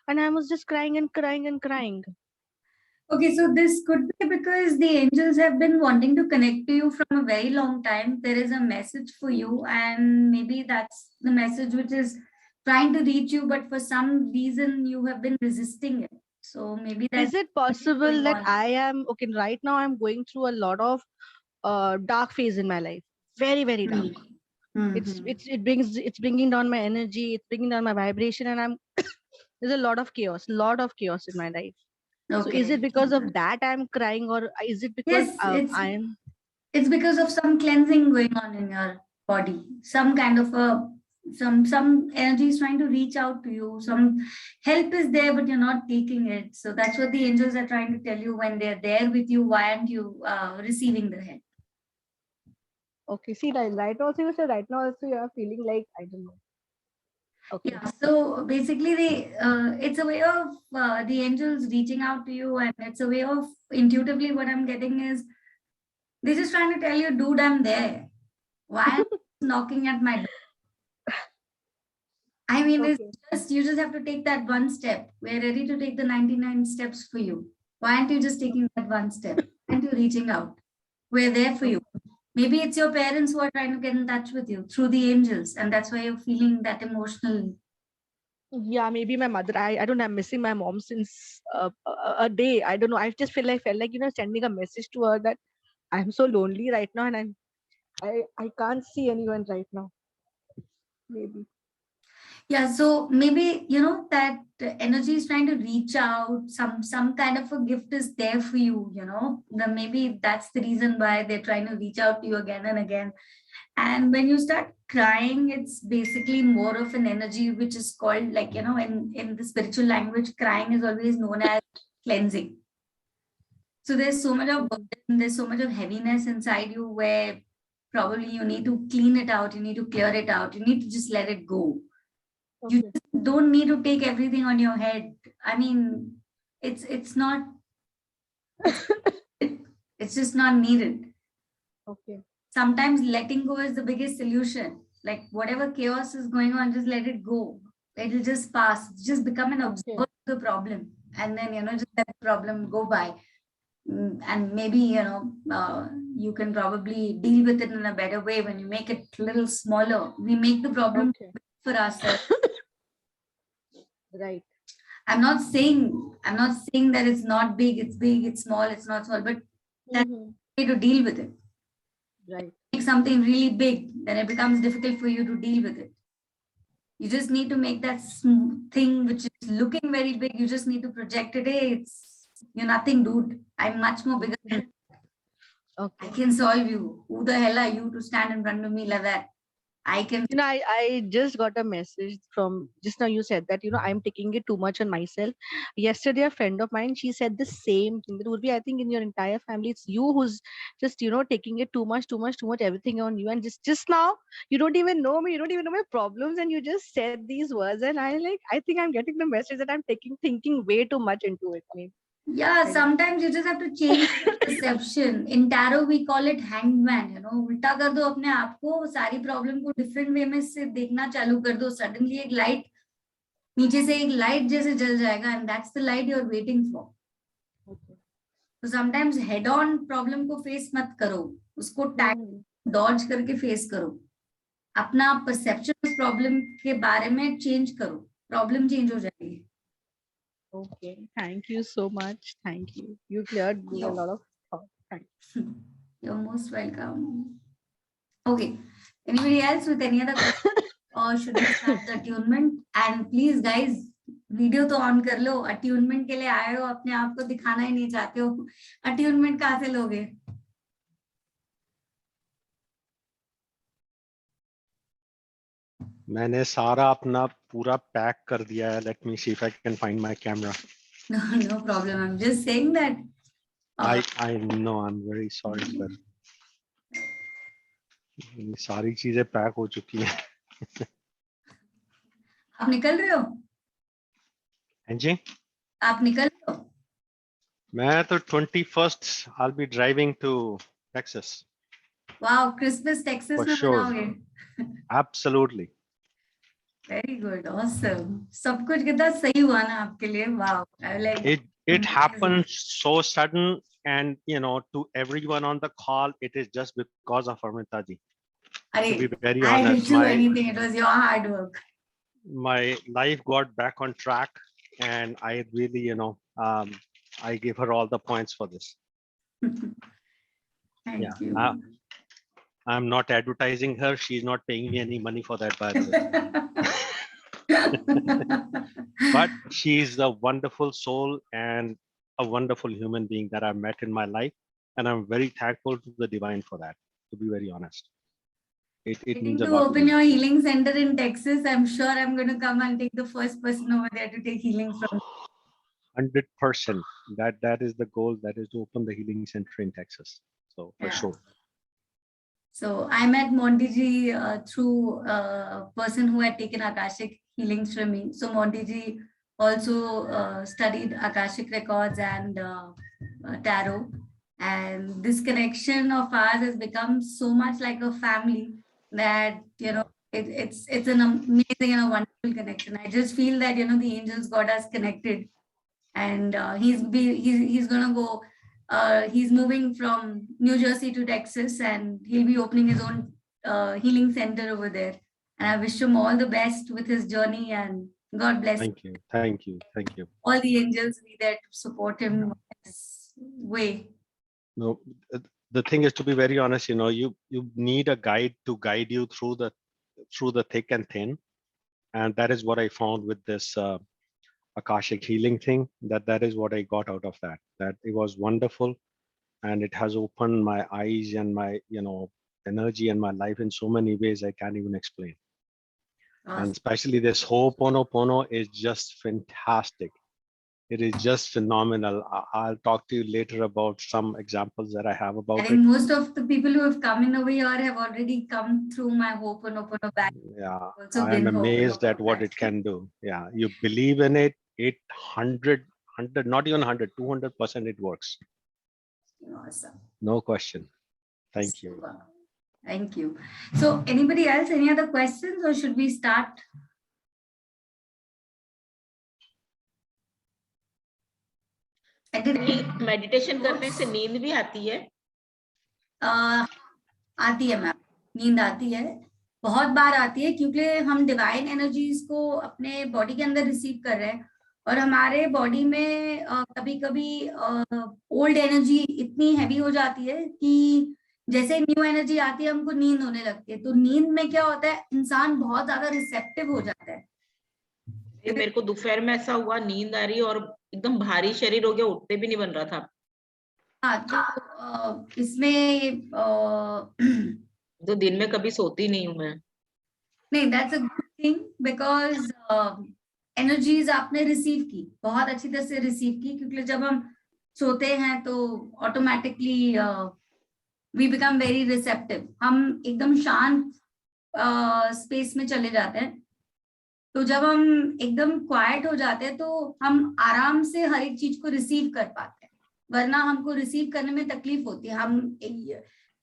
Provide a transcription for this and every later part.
and I was just crying and crying and crying. Okay, so this could be because the angels have been wanting to connect to you from a very long time. There is a message for you, and maybe that's the message which is trying to reach you, but for some reason you have been resisting it. So maybe Is that's it what's possible going that on. I am okay right now? I'm going through a lot of dark phase in my life. Very, very dark. Mm-hmm. It's bringing down my energy. It's bringing down my vibration, and I'm there's a lot of chaos in my life. So is it Okay. because of that I'm crying, or is it because Yes, I'm it's because of some cleansing going on in your body. Some kind of a some energy is trying to reach out to you. Some help is there, but you're not taking it. So that's what the angels are trying to tell you when they're there with you. Why aren't you receiving the help? okay? See, right now also you said right now also you are feeling like I don't know. Okay, Yeah. So basically, it's a way of the angels reaching out to you, and it's a way of intuitively what I'm getting is they're just trying to tell you, dude, I'm there. Why am I knocking at my door? I mean, it's okay, just you just have to take that one step. We're ready to take the 99 steps for you. Why aren't you just taking that one step? Why aren't you reaching out? We're there for you. Maybe it's your parents who are trying to get in touch with you through the angels, and that's why you're feeling that emotional. yeah, maybe my mother. I don't know. I'm missing my mom since a day. I don't know. I just felt like sending a message to her that I'm so lonely right now, and I can't see anyone right now. Maybe. Yeah, so maybe that energy is trying to reach out. Some kind of a gift is there for you. Maybe that's the reason why they're trying to reach out to you again and again. And when you start crying, it's basically more of an energy which is called, like, in the spiritual language, crying is always known as cleansing. So there's so much of Okay. burden, there's so much of heaviness inside you where probably you need to clean it out, you need to clear it out, you need to just let it go. You Okay. just don't need to take everything on your head. I mean, it's not it's it's just not needed. Okay. Sometimes letting go is the biggest solution. Like whatever chaos is going on, just let it go. It'll just pass. Just become an observer Okay. of the problem, and then just let the problem go by. And maybe you can probably deal with it in a better way when you make it a little smaller. We make the problem Okay. for ourselves. Right. I'm not saying that it's not big, it's big, it's small, it's not small, but that's Mm-hmm. the way to deal with it. Right. Make something really big, then it becomes difficult for you to deal with it. You just need to make that thing which is looking very big, you just need to project it. Hey, you're nothing, dude. I'm much more bigger than I Okay. can solve you. Who the hell are you to stand in front of me like that? I can. I just got a message from just now. You said that, I'm taking it too much on myself. Yesterday, a friend of mine, she said the same thing. That would be, I think, in your entire family, it's you who's just, taking it too much, too much, too much, everything on you. And just now, you don't even know me, you don't even know my problems, and you just said these words. And I think I'm getting the message that I'm thinking way too much into it. Maybe. Yeah, I don't know. sometimes you just have to change your perception. In tarot, we call it hanged man. उल्टा कर दो अपने आप को, सारी problem को different way में से देखना चालू कर दो. सडनली एक लाइट नीचे से एक लाइट जैसे जल जाएगा, and that's the light you are waiting for. Okay. तो समटाइम्स हेड ऑन प्रॉब्लम को फेस मत करो, उसको Hmm. टैग डॉज करके फेस करो. अपना परसेप्शन उस प्रॉब्लम के बारे में चेंज करो, प्रॉब्लम चेंज हो जाएगी. Okay. Thank you so much. Thank you. You cleared me a lot of thought. Thanks. You're most welcome. Okay. Anybody else with any other question? Or should we start the attunement? And please, guys, video तो on कर लो. Attunement के लिए आए हो, अपने आप को दिखाना ही नहीं चाहते हो, अट्यूनमेंट कहाँ से लोगे? मैंने सारा अपना पूरा पैक कर दिया है. Let me see if I can find my camera. No problem. I'm just saying that. I know, I'm very sorry sir. सारी चीजें पैक हो चुकी हैं. आप निकल रहे हो? हैं जी? आप निकल रहे हो? मैं तो 21st I'll be driving to Texas. Wow, Christmas Texas For में sure. मनाओगे? Absolutely. Very good, awesome. सब कुछ कितना सही हुआ ना आपके लिए, wow, like It happened so sudden, and to everyone on the call, it is just because of Amrita ji. अरे, To be very I honest, didn't do anything, it was your hard work. my life got back on track, and I really, I give her all the points for this. Thank Yeah. you. I'm not advertising her. She's not paying me any money for that, by the way. But she's a wonderful soul and a wonderful human being that I've met in my life. And I'm very thankful to the divine for that, to be very honest. It Waiting means a to lot to open me. your healing center in Texas. I'm sure I'm going to come and take the first person over there to take healing from. 100%. That is the goal. That is to open the healing center in Texas. So for Yeah. sure. So I met Monty ji through a person who had taken Akashic healings from me. So Monty ji also studied Akashic records and tarot. And this connection of ours has become so much like a family that, it's an amazing and a wonderful connection. I just feel that, the angels got us connected, and he's going to go. He's moving from New Jersey to Texas, and he'll be opening his own healing center over there. And I wish him all the best with his journey, and God bless. Thank you. Thank you. Thank you. All the angels be there to support him in his way. No, the thing is, to be very honest, you need a guide to guide you through the thick and thin. And that is what I found with this Akashic healing thing, that is what I got out of that it was wonderful, and it has opened my eyes and my energy and my life in so many ways I can't even explain. Awesome. And especially this Ho'oponopono is just fantastic. It is just phenomenal. I'll talk to you later about some examples that I have about I it. think most of the people who have come in over here have already come through my Ho'oponopono back. Yeah, Also I'm been amazed at Ho'oponopono what back. it can do. Yeah, you believe in it, 100, not even 100, 200% it works. Awesome. No question. Thank you. Super. Thank you. So anybody else, any other questions, or should we start? Meditation करने से नींद भी आती है? आती है ma'am, नींद आती है, बहुत बार आती है, क्योंकि हम डिवाइन एनर्जीज को अपने बॉडी के अंदर रिसीव कर रहे हैं, और हमारे बॉडी में कभी कभी ओल्ड एनर्जी इतनी हैवी हो जाती है कि जैसे न्यू एनर्जी आती है हमको नींद होने लगती है। तो नींद में क्या होता है, इंसान बहुत ज्यादा रिसेप्टिव हो जाता है। मेरे को दोपहर में ऐसा हुआ, नींद आ रही और एकदम भारी शरीर हो गया, उठते भी नहीं बन रहा था। हाँ, तो इसमें तो दिन में कभी सोती नहीं हूँ मैं। नहीं, that's a good thing, because energies आपने रिसीव की, बहुत अच्छी तरह से रिसीव की, क्योंकि जब हम सोते हैं तो automatically we become very receptive, हम एकदम शांत स्पेस में चले जाते हैं। तो जब हम एकदम क्वाइट हो जाते हैं तो हम आराम से हर एक चीज को रिसीव कर पाते हैं, वरना हमको रिसीव करने में तकलीफ होती है। हम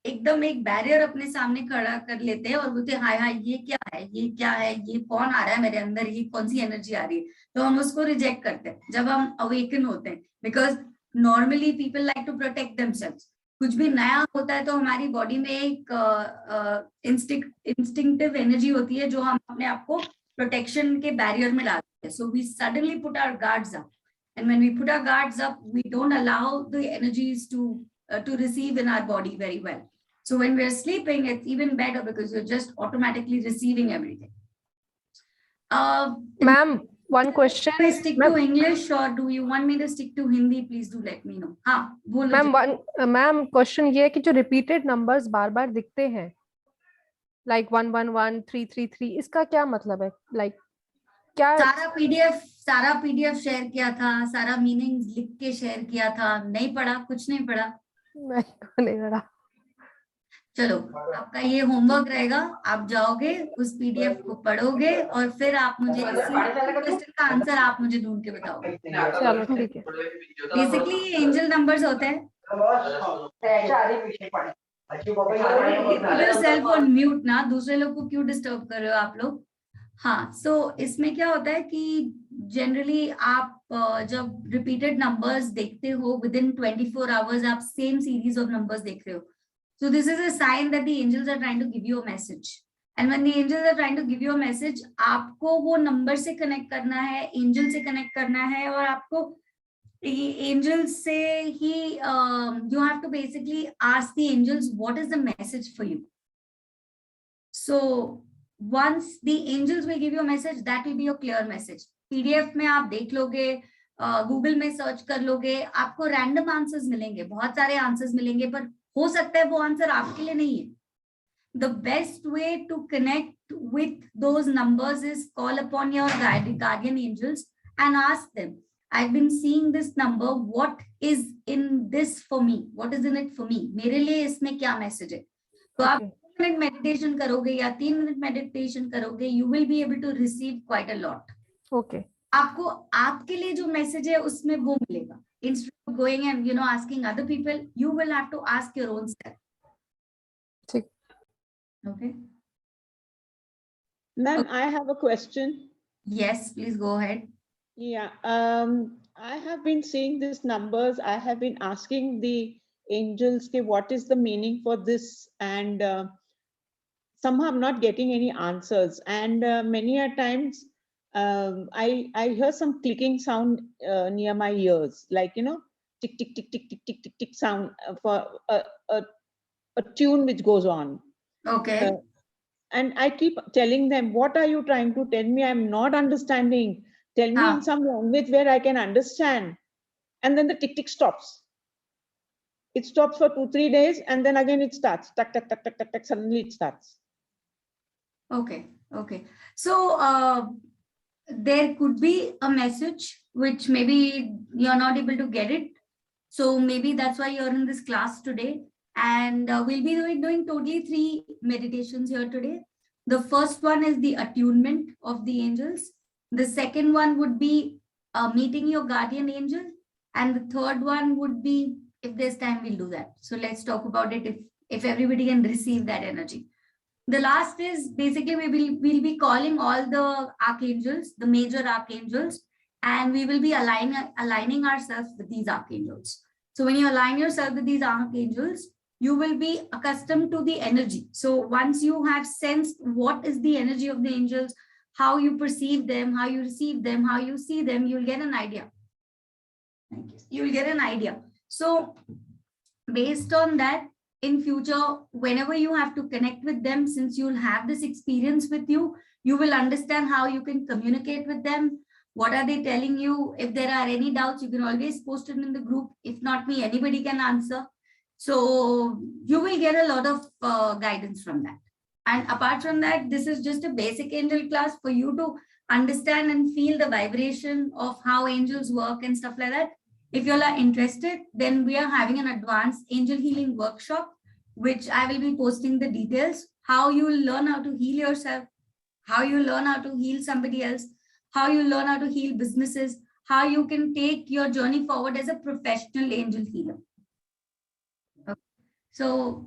एकदम एक बैरियर अपने सामने खड़ा कर लेते हैं और बोलते हैं हाय हाय ये क्या है, ये क्या है, ये कौन आ रहा है मेरे अंदर, ये कौन सी एनर्जी आ रही है, तो हम उसको रिजेक्ट करते हैं जब हम अवेकन होते हैं। Because normally people like to protect themselves. कुछ भी नया होता है तो हमारी बॉडी में एक इंस्टिंक्टिव एनर्जी होती है जो हम अपने आप को प्रोटेक्शन के बैरियर में डालते हैं। So we suddenly put our guards up, and when we put our guards up we don't allow the energies to receive in our body very well. So when we're sleeping, it's even better because you're just automatically receiving everything. Ma'am, one question. Do I stick to English or do you want me to stick to Hindi? Please do let me know. हाँ, बोलो। Ma'am, question ये है कि जो repeated numbers बार बार दिखते हैं, like 111, 333, इसका क्या मतलब है? Like क्या? सारा PDF शेयर किया था, सारा मीनिंग लिख के शेयर किया था, नहीं पढ़ा, कुछ नहीं पढ़ा। नहीं पढ़ा। चलो, आपका ये होमवर्क रहेगा, आप जाओगे उस PDF को पढ़ोगे और फिर आप मुझे क्वेश्चन का आंसर आप मुझे ढूंढ के बताओगे। चलो ठीक है। बेसिकली ये एंजल नंबर्स होते हैं। Put yourself on mute ना, दूसरे लोग को क्यों डिस्टर्ब कर रहे हो आप लोग? हाँ, सो इसमें क्या होता है कि जनरली आप जब रिपीटेड नंबर्स देखते हो विद इन 24 आवर्स आप सेम सीरीज ऑफ नंबर्स देख रहे हो, so this is a sign that the angels are trying to give you a message. And when the angels are trying to give you a message, आपको वो number से connect करना है, angel से connect करना है, और आपको angels से ही you have to basically ask the angels what is the message for you. So once the angels will give you a message, that will be a clear message. PDF में आप देख लोगे, Google में search कर लोगे, आपको random answers मिलेंगे, बहुत सारे आंसर्स मिलेंगे, पर हो सकता है वो आंसर आपके लिए नहीं है. The best way to connect with those numbers is call upon your guardian angels and ask them, I've been seeing this number, what is in this for me, what is in it for me, मेरे लिए इसमें क्या message है. तो आप 2 minute meditation करोगे या 3 minute meditation करोगे, you will be able to receive quite a lot. Okay. आपको आपके लिए जो मैसेज है उसमें वो मिलेगा. Instead of going and asking other people, you will have to ask your own self. ठीक. Okay. Ma'am, Okay. I have a question. Yes, please go ahead. Yeah, I have been seeing these numbers. I have been asking the angels, okay, what is the meaning for this? And somehow I'm not getting any answers. And many a times I hear some clicking sound near my ears, like, tick, tick, tick, tick, tick, tick, tick, tick sound for a tune which goes on. Okay. And I keep telling them, what are you trying to tell me? I'm not understanding. Tell me in some language where I can understand. And then the tick tick stops. It stops for 2-3 days, and then again it starts. Tuck, tuck, tuck, tuck, tuck, tuck, suddenly it starts. Okay. Okay. So there could be a message which maybe you're not able to get it. So maybe that's why you're in this class today. And we'll be doing totally 3 meditations here today. The first one is the attunement of the angels. The second one would be meeting your guardian angel. And the third one would be, if there's time, we'll do that. So let's talk about it if everybody can receive that energy. The last is basically we'll be calling all the archangels, the major archangels, and we will be aligning ourselves with these archangels. So when you align yourself with these archangels, you will be accustomed to the energy. So once you have sensed what is the energy of the angels, how you perceive them, how you receive them, how you see them, you'll get an idea. You'll get an idea. So based on that, in future, whenever you have to connect with them, since you'll have this experience with you, you will understand how you can communicate with them. What are they telling you? If there are any doubts, you can always post it in the group. If not me, anybody can answer. So you will get a lot of guidance from that. And apart from that, this is just a basic angel class for you to understand and feel the vibration of how angels work and stuff like that. If you all are interested, then we are having an advanced angel healing workshop, which I will be posting the details, how you will learn how to heal yourself, how you learn how to heal somebody else, how you learn how to heal businesses, how you can take your journey forward as a professional angel healer. Okay. So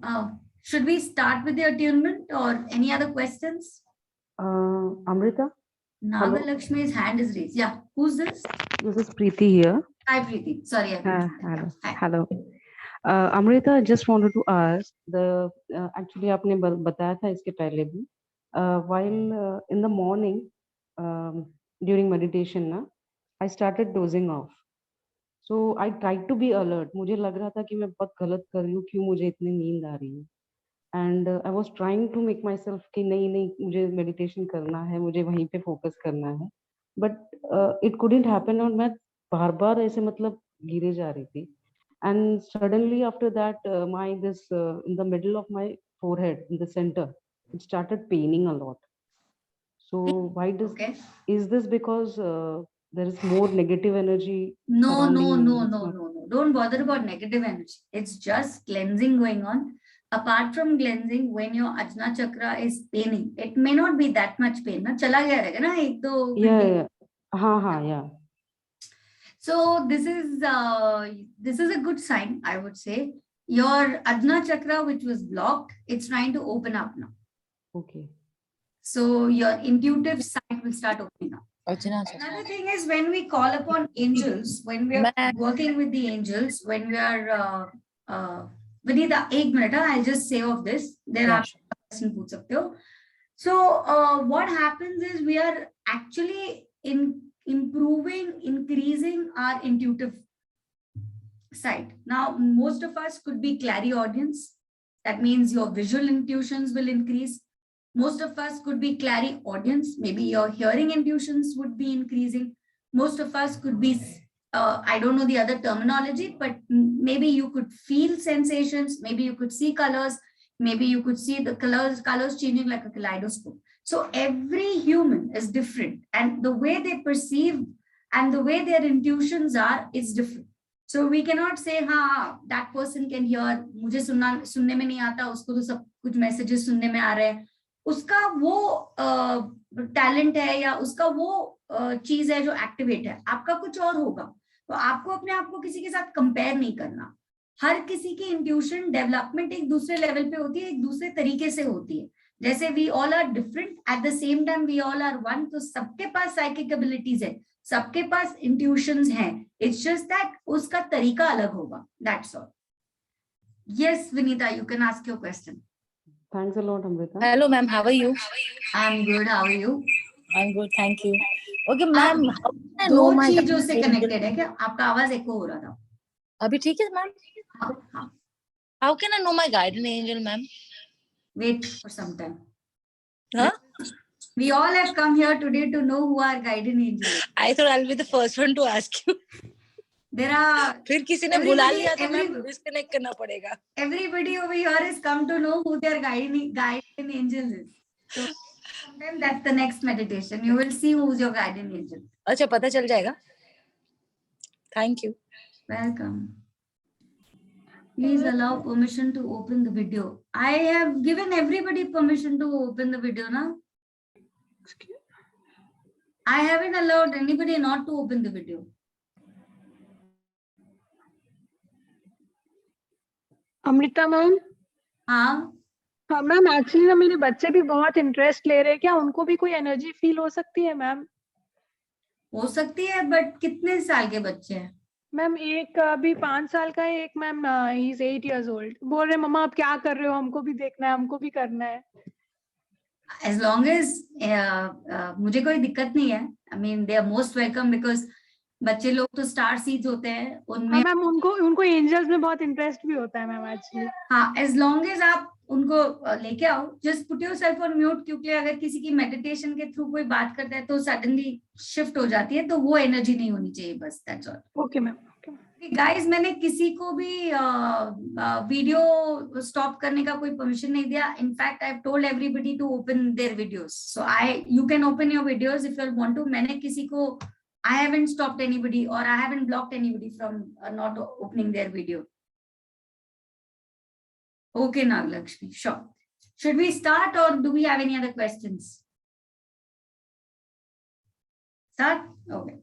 should we start with the attunement or any other questions? Amrita? Nagalakshmi's hand is raised. Yeah, who's this? This is Preeti here. Hi, Preeti. Sorry. Hello. Hi. Hello. Amrita, I just wanted to ask, actually आपने बताया था इसके पहले भी, while in the morning, during meditation, I started dozing off. So I tried to be alert. मुझे लग रहा था कि मैं बहुत गलत कर रही हूँ, क्यों मुझे इतनी नींद आ रही है. And I was trying to make myself कि नहीं मुझे meditation करना है, मुझे वहीं पे focus करना है. But it couldn't happen और मैं बार-बार ऐसे मतलब गिरे जा रही थी. And suddenly after that, in the middle of my forehead, in the center, it started paining a lot. So why is this because there is more negative energy? No. Don't bother about negative energy. It's just cleansing going on. Apart from cleansing, when your Ajna chakra is paining, it may not be that much pain. Na chala gaya rahega na ek do. Yeah. So this is a good sign, I would say. Your Ajna chakra, which was blocked, it's trying to open up now. Okay. So your intuitive side will start opening up. Another thing is when we call upon angels, when we are working with the angels, when we are Vinita, 1 minute, I'll just say of this. Then Yeah, aap question पूछ सकते हो. So what happens is we are actually increasing our intuitive side. Now, most of us could be clairaudience. That means your visual intuitions will increase. Most of us could be clairaudience. Maybe your hearing intuitions would be increasing. Most of us could be, I don't know the other terminology, but maybe you could feel sensations. Maybe you could see colors. Maybe you could see the colors changing like a kaleidoscope. So every human is different, and the way they perceive and the way their intuitions are is different. So we cannot say, हाँ, that person can hear, मुझे सुनने में नहीं आता, उसको तो सब कुछ messages सुनने में आ रहे हैं. उसका वो talent है या उसका वो चीज है जो activate है. आपका कुछ और होगा. तो आपको अपने आप को किसी के साथ compare नहीं करना. हर किसी की intuition development एक दूसरे level पे होती है, एक दूसरे तरीके से होती है. जैसे we all are different, at the same time we all are one. तो सबके पास psychic abilities है. सबके पास intuitions हैं. It's just that उसका तरीका अलग होगा. That's all. Yes, Vinita, you can ask your question. Thanks a lot, Amrita. Hello, ma'am. How are you? I'm good. How are you? I'm good. Thank you. Okay, ma'am. आप How can I दो know my चीजों से guardian connected angel? है क्या? आपका आवाज echo हो रहा था. अभी ठीक है, ma'am? हाँ. How can I know my guardian angel, ma'am? Wait for some time. Huh? We all have come here today to know who our guardian angel is. I thought I'll be the first one to ask you. There are फिर किसी ने बुला everybody, लिया तो ma'am disconnect करना पड़ेगा. everybody over here has come to know who their guardian angel is. So sometimes that's the next meditation. You will see who's your guardian angel. अच्छा, पता चल जाएगा. Thank you. Welcome. Please allow permission to open the video. I have given everybody permission to open the video now. I haven't allowed anybody not to open the video. Amrita ma'am. हाँ. हाँ ma'am, actually ना मेरे बच्चे भी बहुत interest ले रहे हैं. क्या उनको भी कोई एनर्जी फील हो सकती है मैम? हो सकती है, बट कितने साल के बच्चे हैं? मैम एक अभी 5 साल का है, एक ma'am he is 8 years old. बोल रहे मम्मा आप क्या कर रहे हो, हमको भी देखना है, हमको भी करना है. As long as मुझे कोई दिक्कत नहीं है. I mean they are most welcome because बच्चे लोग तो स्टार सीड्स होते हैं, उनमें. हाँ मैम, उनको एंजल्स में बहुत इंटरेस्ट भी होता है मैम एक्चुअली. हाँ, as long as आप उनको लेके आओ, just put yourself on mute, क्योंकि अगर किसी की मेडिटेशन के थ्रू कोई बात करता है तो सडनली शिफ्ट हो जाती है, तो वो एनर्जी नहीं होनी चाहिए, बस that's all. Okay ma'am. Guys, मैंने किसी को भी वीडियो स्टॉप करने का कोई परमिशन नहीं दिया. In fact I have told everybody to open their videos. So you can open your videos if you want to. मैंने किसी को, I haven't stopped anybody or I haven't blocked anybody from not opening their video. Okay, Nagalakshmi, sure. Should we start or do we have any other questions? Start? Okay.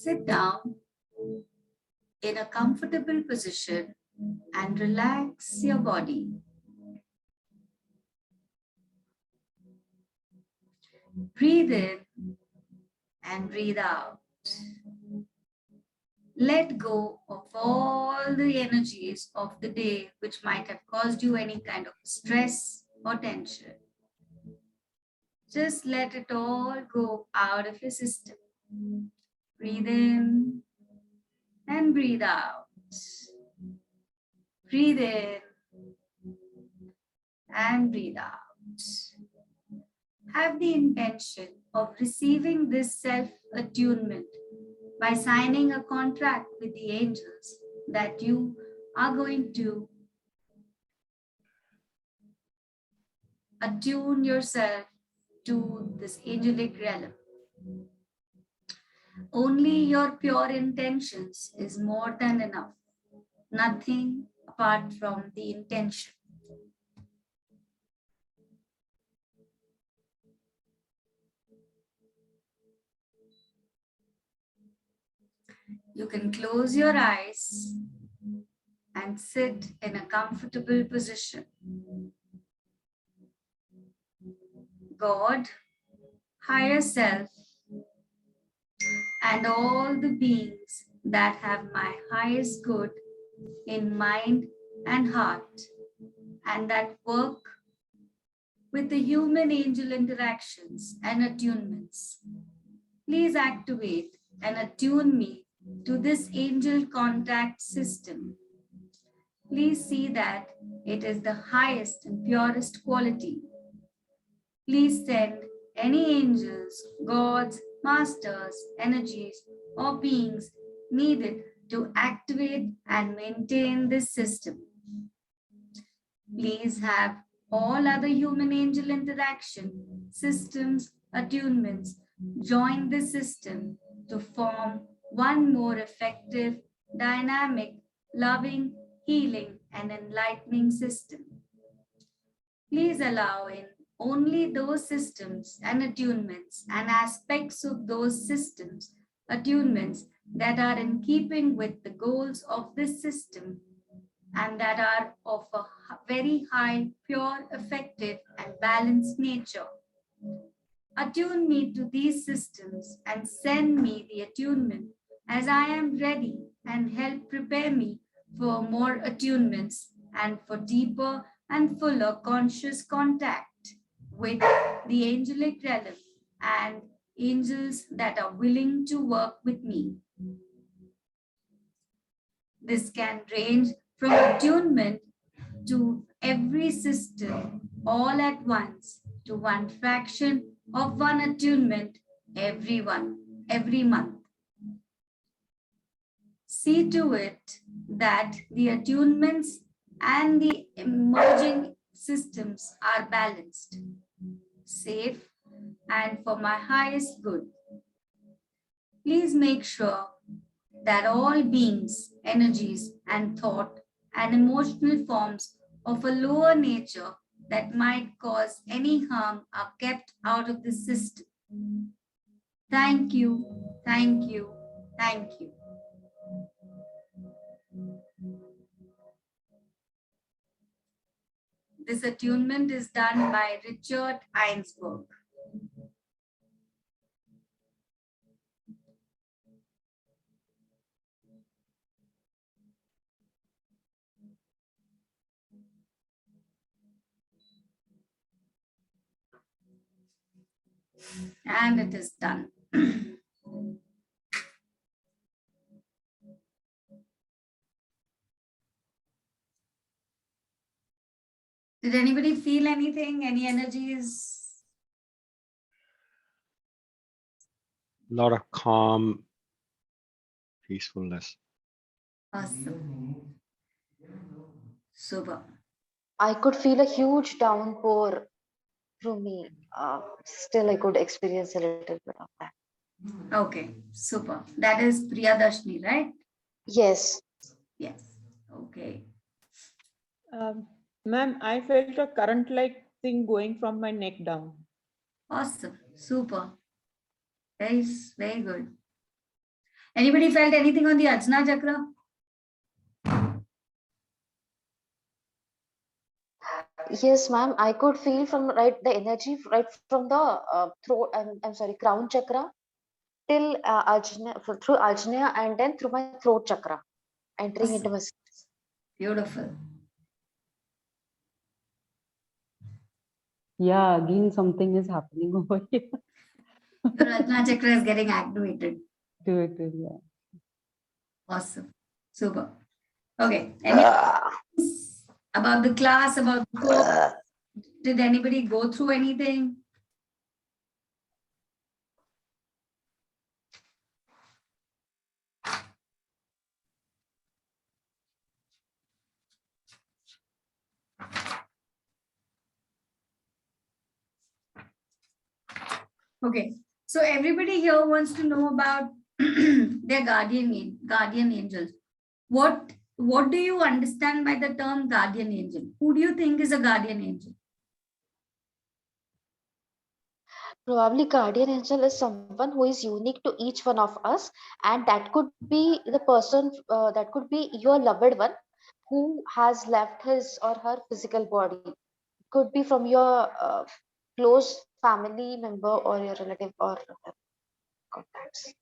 Sit down in a comfortable position and relax your body. Breathe in and breathe out. Let go of all the energies of the day which might have caused you any kind of stress or tension. Just let it all go out of your system. Breathe in and breathe out. Breathe in and breathe out. Have the intention of receiving this self-attunement by signing a contract with the angels that you are going to attune yourself to this angelic realm. Only your pure intentions is more than enough. Nothing apart from the intention. You can close your eyes and sit in a comfortable position. God, higher self, and all the beings that have my highest good in mind and heart, and that work with the human angel interactions and attunements. Please activate and attune me to this angel contact system. Please see that it is the highest and purest quality. Please send any angels, gods, masters, energies, or beings needed to activate and maintain this system. Please have all other human angel interaction systems, attunements join this system to form one more effective, dynamic, loving, healing, and enlightening system. Please allow in only those systems and attunements and aspects of those systems, attunements that are in keeping with the goals of this system and that are of a very high, pure, effective, and balanced nature. Attune me to these systems and send me the attunement as I am ready, and help prepare me for more attunements and for deeper and fuller conscious contact with the angelic realm and angels that are willing to work with me. This can range from attunement to every system all at once to one fraction of one attunement every month. See to it that the attunements and the emerging systems are balanced, safe, and for my highest good. Please make sure that all beings, energies, and thought and emotional forms of a lower nature that might cause any harm are kept out of the system. Thank you, thank you, thank you. This attunement is done by Richard Ainsberg. And it is done. Did anybody feel anything? Any energies? A lot of calm, peacefulness. Awesome. Super. I could feel a huge downpour through me. Still, I could experience a little bit of that. Okay, super. That is Priyadarshini, right? Yes. Yes. Okay. Ma'am, I felt a current-like thing going from my neck down. Awesome. Super. Very, very good. Anybody felt anything on the Ajna Chakra? Yes, ma'am. I could feel from the energy right from the throat. I'm sorry, crown chakra till Ajna, through Ajna, and then through my throat chakra, entering into my. Beautiful. Yeah, again, something is happening over here. The Ajna Chakra is getting activated. Yeah. Awesome. Super. Okay. Any about the class, about the course? Did anybody go through anything? Okay. So everybody here wants to know about They're guardian angels. What do you understand by the term guardian angel? Who do you think is a guardian angel? Probably guardian angel is someone who is unique to each one of us, and that could be the person, that could be your loved one who has left his or her physical body. Could be from your close family member or your relative or contacts.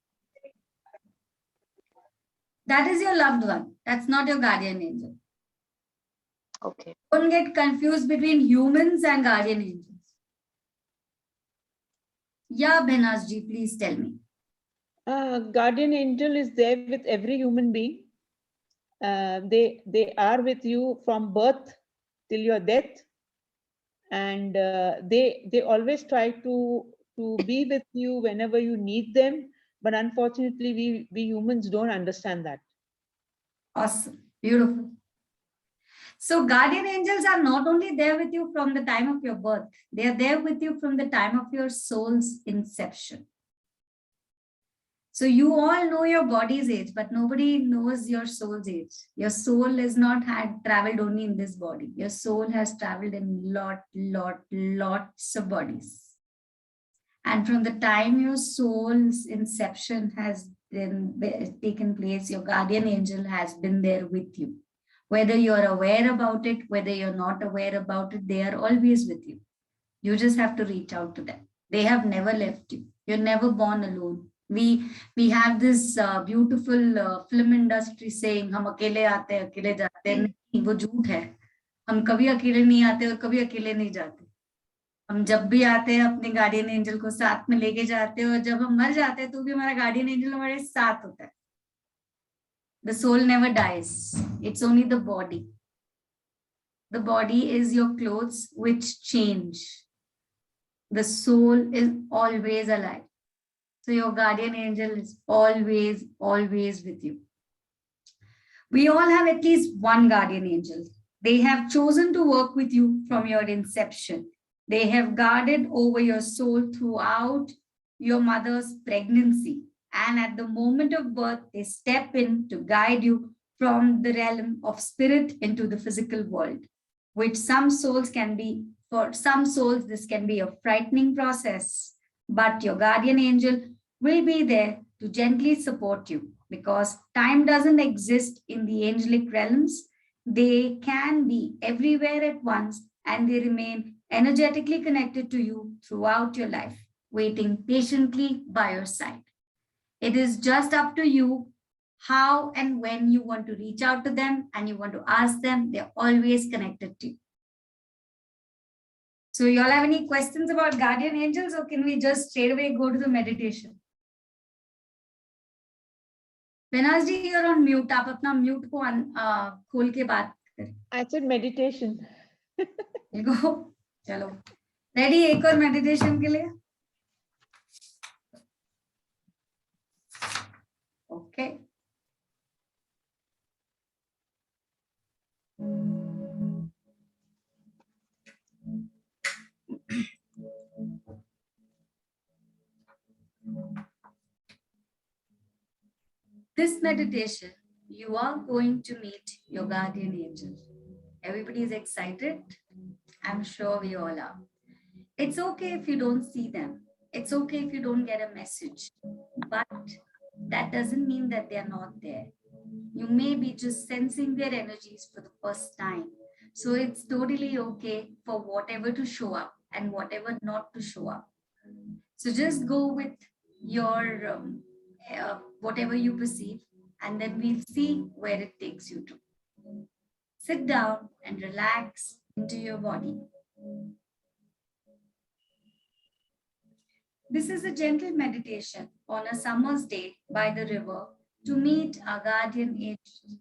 That is your loved one. That's not your guardian angel. Okay. Don't get confused between humans and guardian angels. Yeah, Behnaz ji, please tell me. Guardian angel is there with every human being. They are with you from birth till your death, and they always try to be with you whenever you need them. But unfortunately, we humans don't understand that. Awesome. Beautiful. So guardian angels are not only there with you from the time of your birth, they are there with you from the time of your soul's inception. So you all know your body's age, but nobody knows your soul's age. Your soul has not traveled only in this body. Your soul has traveled in lots of bodies. And from the time your soul's inception has taken place, your guardian angel has been there with you. Whether you're aware about it, whether you're not aware about it, they are always with you. You just have to reach out to them. They have never left you. You're never born alone. We have this beautiful film industry saying, "हम अकेले आते हैं, अकेले जाते हैं." नहीं, वो झूठ है. हम कभी अकेले नहीं आते और कभी अकेले नहीं जाते. हम जब भी आते हैं अपने गार्डियन एंजल को साथ में लेके जाते हैं, और जब हम मर जाते हैं तो भी हमारा गार्डियन एंजल हमारे साथ होता है. The soul never dies. It's only the body. The body is your clothes which change. The soul is always alive. So your guardian angel is always with you. We all have at least one guardian angel. They have chosen to work with you from your inception. They have guarded over your soul throughout your mother's pregnancy. And at the moment of birth, they step in to guide you from the realm of spirit into the physical world, which some souls can be, for some souls, this can be a frightening process, but your guardian angel will be there to gently support you, because time doesn't exist in the angelic realms. They can be everywhere at once, and they remain energetically connected to you throughout your life, waiting patiently by your side. It is just up to you how and when you want to reach out to them and you want to ask them. They're always connected to you. So you all have any questions about guardian angels, or can we just straight away go to the meditation? Behnaz ji, you're on mute. आप अपना mute को खोल के बात करें. I said meditation. Go. चलो. Ready एक और meditation के लिए? Okay. This meditation, you are going to meet your guardian angel. Everybody is excited? I'm sure we all are. It's okay if you don't see them. It's okay if you don't get a message. But that doesn't mean that they are not there. You may be just sensing their energies for the first time. So it's totally okay for whatever to show up and whatever not to show up. So just go with your whatever you perceive, and then we'll see where it takes you to. Sit down and relax into your body. This is a gentle meditation on a summer's day by the river to meet our guardian angel.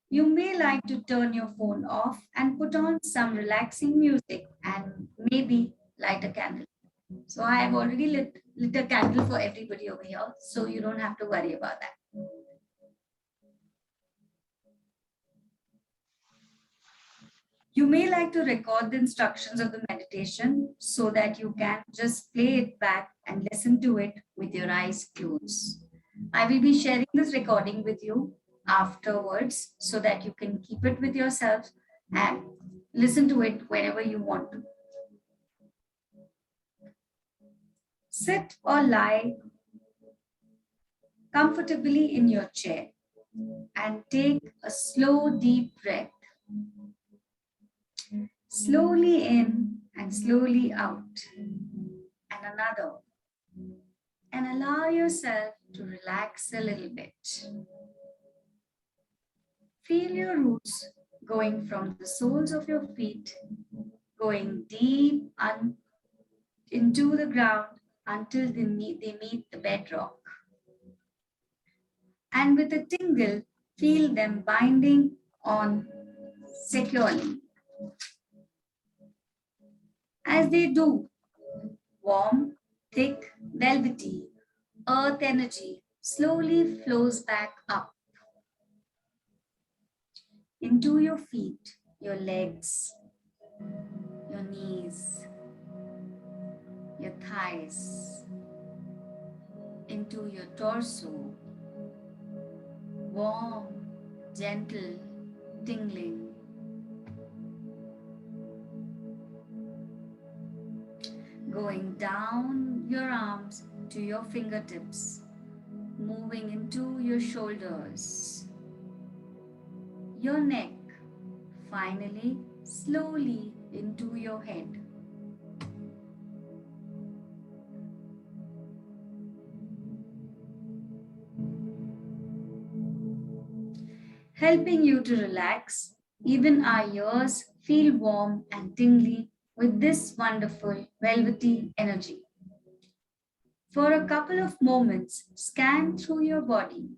You may like to turn your phone off and put on some relaxing music and maybe light a candle. So I have already lit a candle for everybody over here, so you don't have to worry about that. You may like to record the instructions of the meditation so that you can just play it back and listen to it with your eyes closed. I will be sharing this recording with you afterwards so that you can keep it with yourself and listen to it whenever you want to. Sit or lie comfortably in your chair and take a slow, deep breath. Slowly in and slowly out. And another. And allow yourself to relax a little bit. Feel your roots going from the soles of your feet, going deep into the ground until they meet the bedrock. And with a tingle, feel them binding on securely. As they do, warm, thick, velvety earth energy slowly flows back up into your feet, your legs, your knees, your thighs, into your torso. Warm, gentle, tingling. Going down your arms to your fingertips, moving into your shoulders, your neck, finally, slowly into your head. Helping you to relax, even our ears feel warm and tingly with this wonderful velvety energy. For a couple of moments, scan through your body.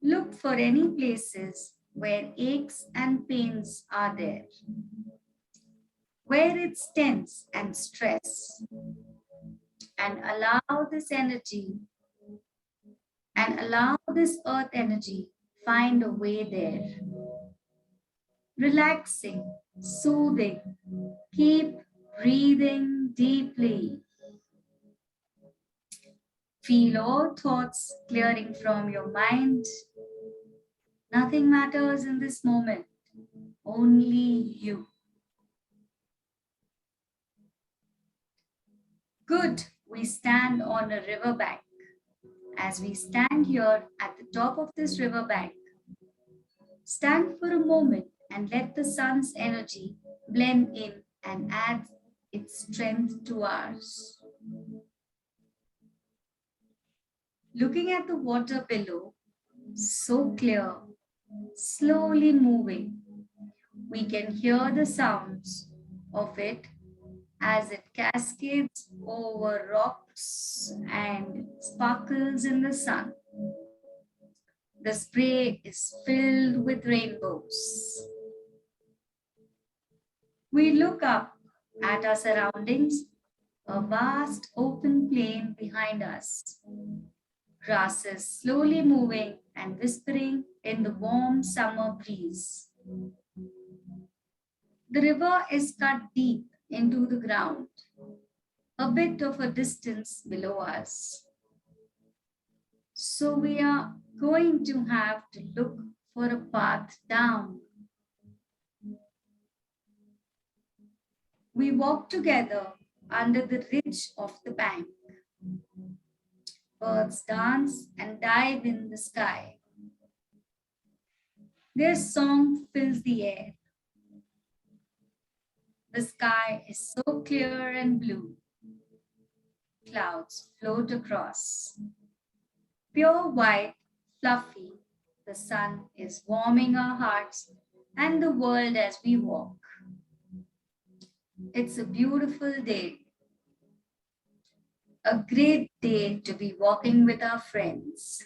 Look for any places where aches and pains are there, where it's tense and stress, and allow this earth energy find a way there. Relaxing, soothing, keep breathing deeply. Feel all thoughts clearing from your mind. Nothing matters in this moment, only you. Good, we stand on a riverbank. As we stand here at the top of this riverbank, stand for a moment and let the sun's energy blend in and add its strength to ours. Looking at the water below, so clear, slowly moving, we can hear the sounds of it as it cascades over rocks and sparkles in the sun. The spray is filled with rainbows. We look up at our surroundings, a vast open plain behind us. Grasses slowly moving and whispering in the warm summer breeze. The river is cut deep into the ground, a bit of a distance below us. So we are going to have to look for a path down. We walk together under the ridge of the bank. Birds dance and dive in the sky. Their song fills the air. The sky is so clear and blue. Clouds float across. Pure white, fluffy, the sun is warming our hearts and the world as we walk. It's a beautiful day. A great day to be walking with our friends.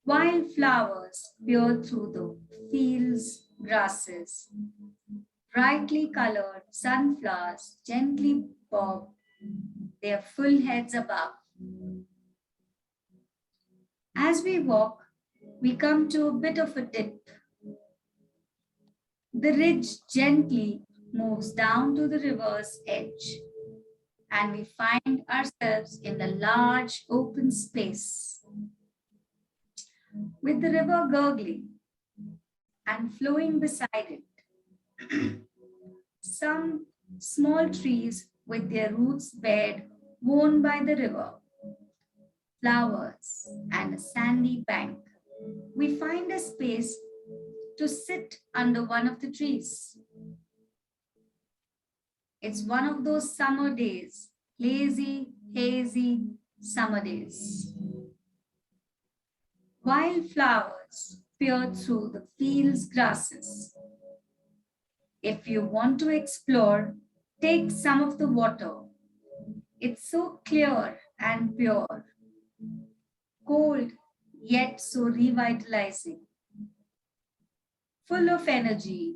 Wildflowers peer through the fields, grasses. Brightly colored sunflowers gently bob their full heads above. As we walk, we come to a bit of a dip. The ridge gently moves down to the river's edge, and we find ourselves in a large open space with the river gurgling and flowing beside it. Some small trees with their roots bared, worn by the river, flowers, and a sandy bank. We find a space to sit under one of the trees. It's one of those summer days, lazy, hazy summer days. Wildflowers peer through the field's grasses. If you want to explore, take some of the water. It's so clear and pure, cold yet so revitalizing. Full of energy,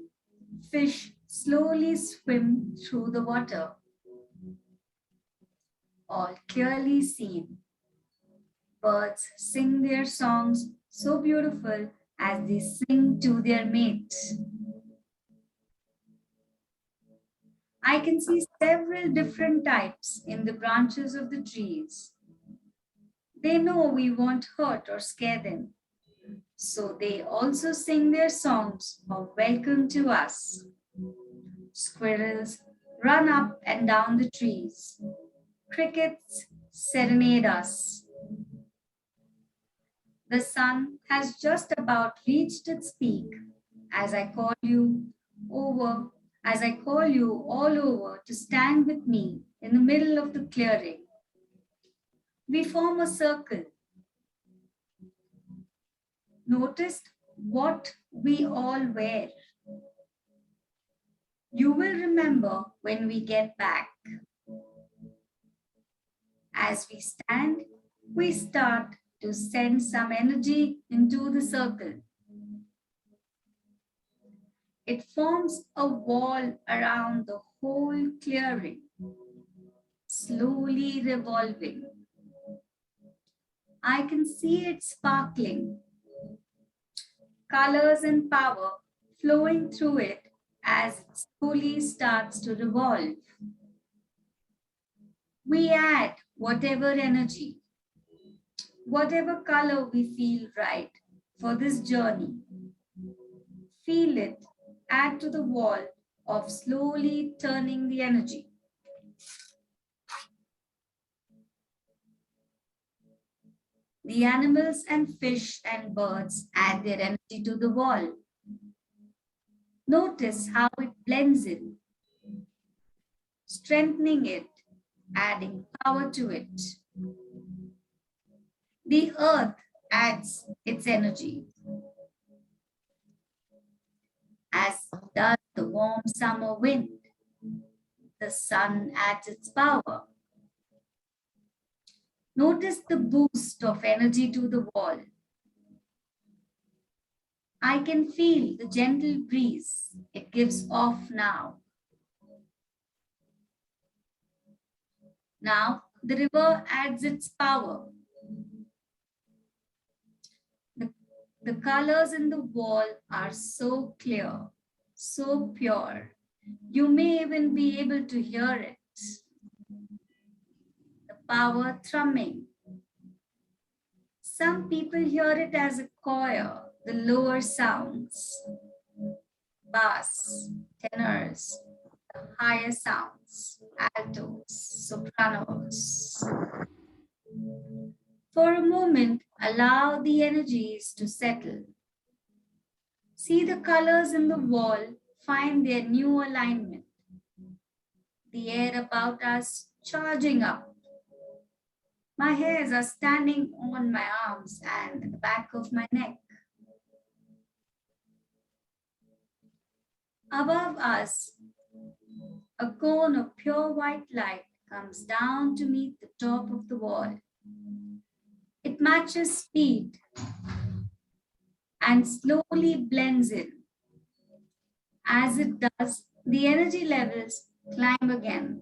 fish slowly swim through the water, all clearly seen. Birds sing their songs so beautiful as they sing to their mates. I can see several different types in the branches of the trees. They know we won't hurt or scare them, so they also sing their songs of welcome to us. Squirrels run up and down the trees. Crickets serenade us. The sun has just about reached its peak as I call you all over to stand with me in the middle of the clearing. We form a circle. Notice what we all wear. You will remember when we get back. As we stand, we start to send some energy into the circle. It forms a wall around the whole clearing, slowly revolving. I can see it sparkling, colors and power flowing through it as it slowly starts to revolve. We add whatever energy, whatever color we feel right for this journey. Feel it add to the wall of slowly turning the energy. The animals and fish and birds add their energy to the wall. Notice how it blends in, strengthening it, adding power to it. The earth adds its energy, as does the warm summer wind. The sun adds its power. Notice the boost of energy to the wall. I can feel the gentle breeze it gives off now. Now the river adds its power. The colors in the wall are so clear, so pure. You may even be able to hear it. The power thrumming. Some people hear it as a choir, the lower sounds, bass, tenors, the higher sounds, altos, sopranos. For a moment, allow the energies to settle. See the colors in the wall find their new alignment. The air about us charging up. My hairs are standing on my arms and the back of my neck. Above us, a cone of pure white light comes down to meet the top of the wall. It matches speed and slowly blends in. As it does, the energy levels climb again.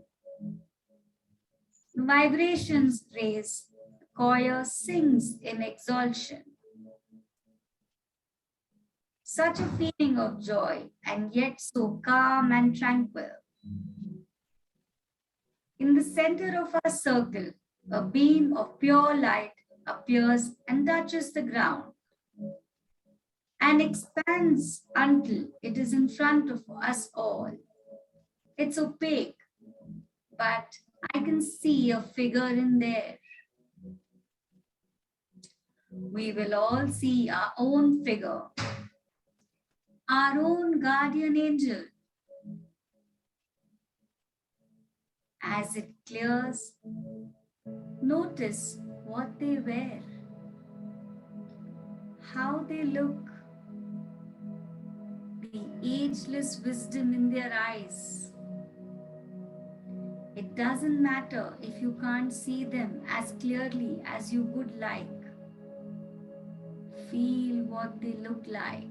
The vibrations raise, the choir sings in exaltation. Such a feeling of joy and yet so calm and tranquil. In the center of our circle, a beam of pure light appears and touches the ground and expands until it is in front of us all. It's opaque, but I can see a figure in there. We will all see our own figure, our own guardian angel. As it clears, notice what they wear, how they look, the ageless wisdom in their eyes. It doesn't matter if you can't see them as clearly as you would like. Feel what they look like.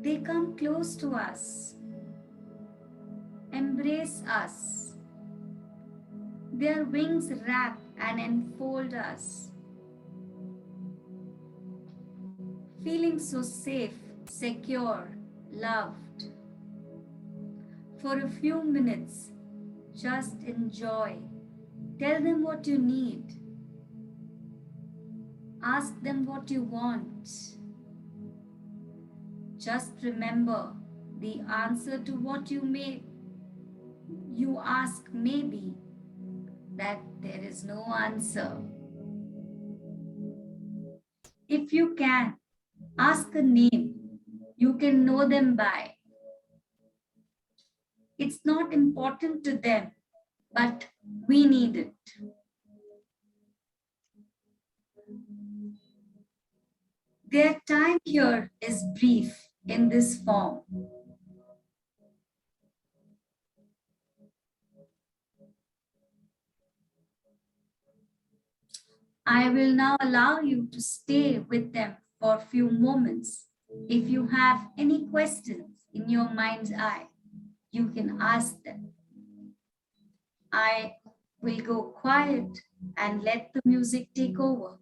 They come close to us, embrace us. Their wings wrap and enfold us. Feeling so safe, secure, loved. For a few minutes, just enjoy. Tell them what you need. Ask them what you want. Just remember, the answer to what you ask may be that there is no answer. If you can, ask a name you can know them by. It's not important to them, but we need it. Their time here is brief in this form. I will now allow you to stay with them for a few moments. If you have any questions in your mind's eye, you can ask them. I will go quiet and let the music take over.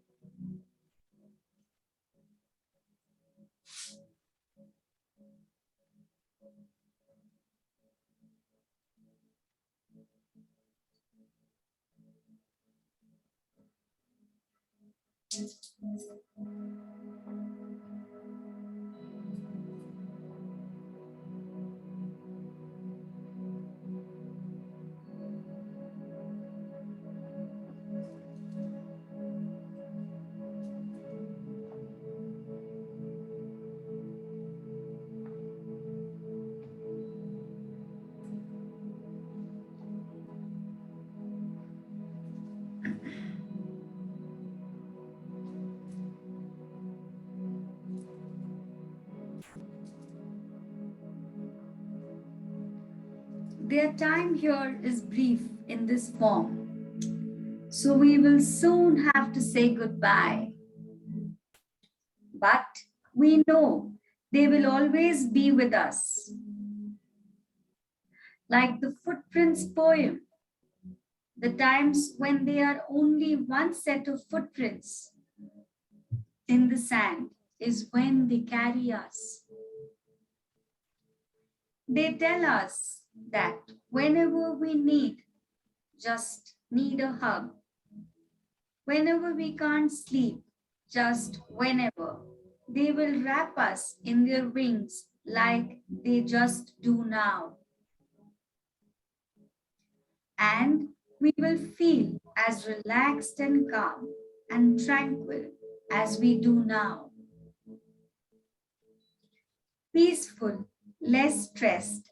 Their time here is brief in this form, so we will soon have to say goodbye. But we know they will always be with us. Like the Footprints poem, the times when there are only one set of footprints in the sand is when they carry us. They tell us that whenever we just need a hug, whenever we can't sleep, just whenever, they will wrap us in their wings like they just do now. And we will feel as relaxed and calm and tranquil as we do now. Peaceful, less stressed.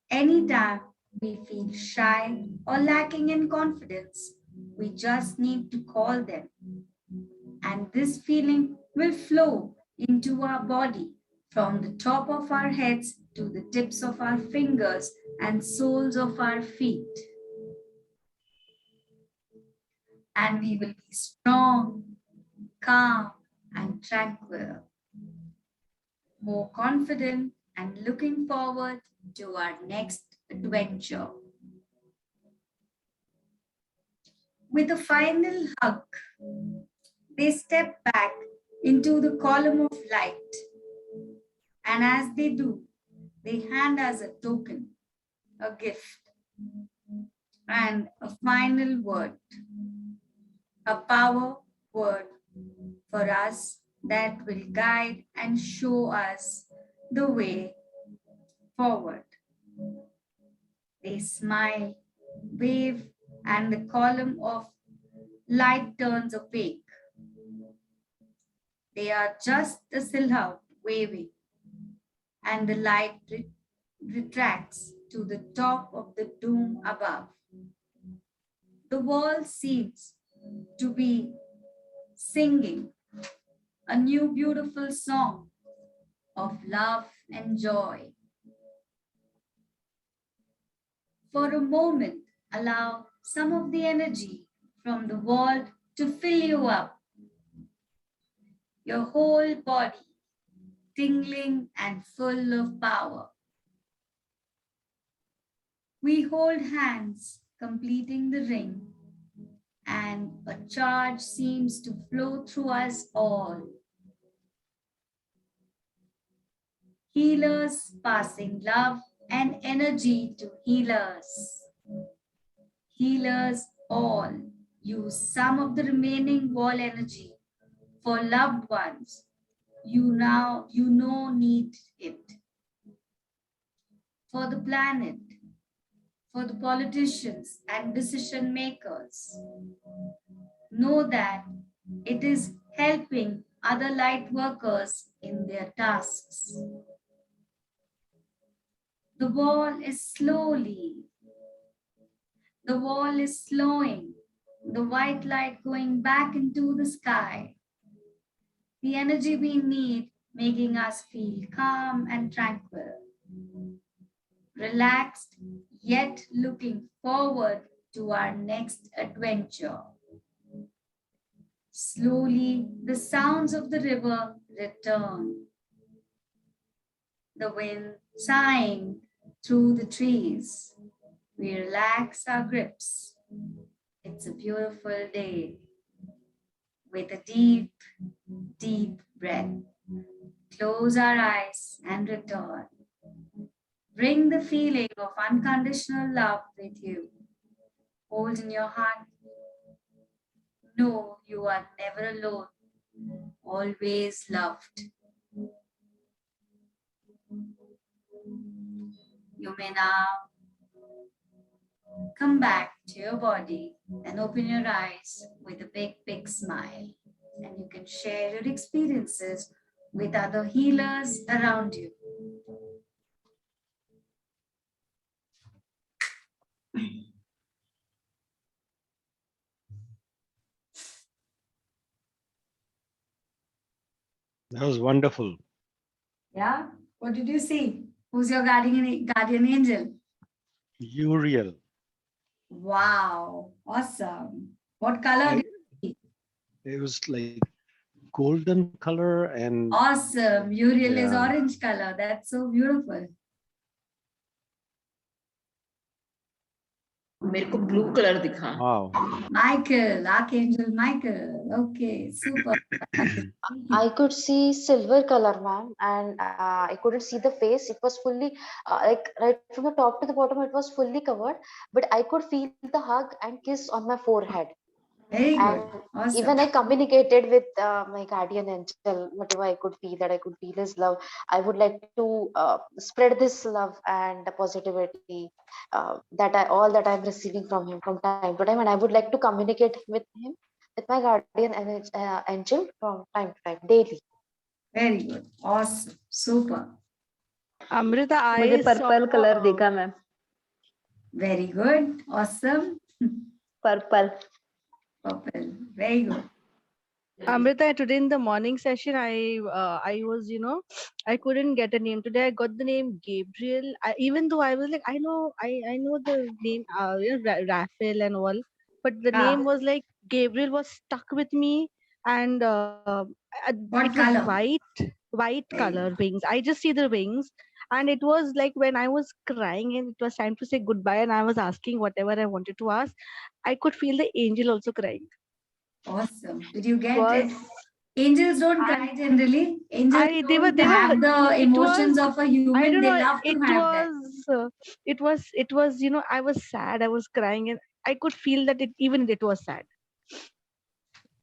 Anytime we feel shy or lacking in confidence, we just need to call them. And this feeling will flow into our body from the top of our heads to the tips of our fingers and soles of our feet. And we will be strong, calm, and tranquil, more confident and looking forward to our next adventure. With a final hug, they step back into the column of light. And as they do, they hand us a token, a gift. And a final word, a power word for us that will guide and show us the way forward. They smile, wave, and the column of light turns opaque. They are just the silhouette waving, and the light retracts to the top of the dome above. The world seems to be singing a new beautiful song of love and joy. For a moment, allow some of the energy from the world to fill you up. Your whole body tingling and full of power. We hold hands, completing the ring, and a charge seems to flow through us all. Healers passing love and energy to healers. Healers all use some of the remaining wall energy for loved ones you know need it. For the planet, for the politicians and decision makers. Know that it is helping other light workers in their tasks. The wall is slowing. The white light going back into the sky. The energy we need making us feel calm and tranquil. Relaxed, yet looking forward to our next adventure. Slowly, the sounds of the river return. The wind sighing through the trees. We relax our grips. It's a beautiful day. With a deep, deep breath, close our eyes and return. Bring the feeling of unconditional love with you. Hold in your heart. Know you are never alone, always loved. You may now come back to your body and open your eyes with a big, big smile. And you can share your experiences with other healers around you. That was wonderful. Yeah? What did you see? Who's your guardian angel? Uriel. Wow, awesome. What color did you see? It was like golden color and Awesome. Uriel is Yeah. orange color. That's so beautiful. मेरे को blue colour दिखा. wow. Michael, Archangel Michael. Okay, super. I could see silver color, ma'am, and I couldn't see the face. It was fully, like right from the top to the bottom, it was fully covered. But I could feel the hug and kiss on my forehead. Very good. And Awesome. even I communicated with my guardian angel. Whatever I could feel, that I could feel his love. I would like to spread this love and the positivity that I'm receiving from him from time to time, and I would like to communicate with him, with my guardian angel from time to time, daily. Very good. Awesome. Super. Amrita, मुझे I purple saw, colour दिखा ma'am. Very good. Awesome. Purple. Purple. Very good. Amrita, today in the morning session, I was, I couldn't get a name. Today I got the name Gabriel. Even though I was like, I know the name, Raphael and all, but the name was like Gabriel was stuck with me, and What it was color? white color wings. I just see the wings, and it was like when I was crying and it was time to say goodbye, and I was asking whatever I wanted to ask, I could feel the angel also crying. Awesome. Did you get Was it? Angels don't cry generally. Angels they were don't have the it emotions was of a I human. don't They know, love to it have that. was it was, you know, I was sad, I was crying, and I could feel that it was sad.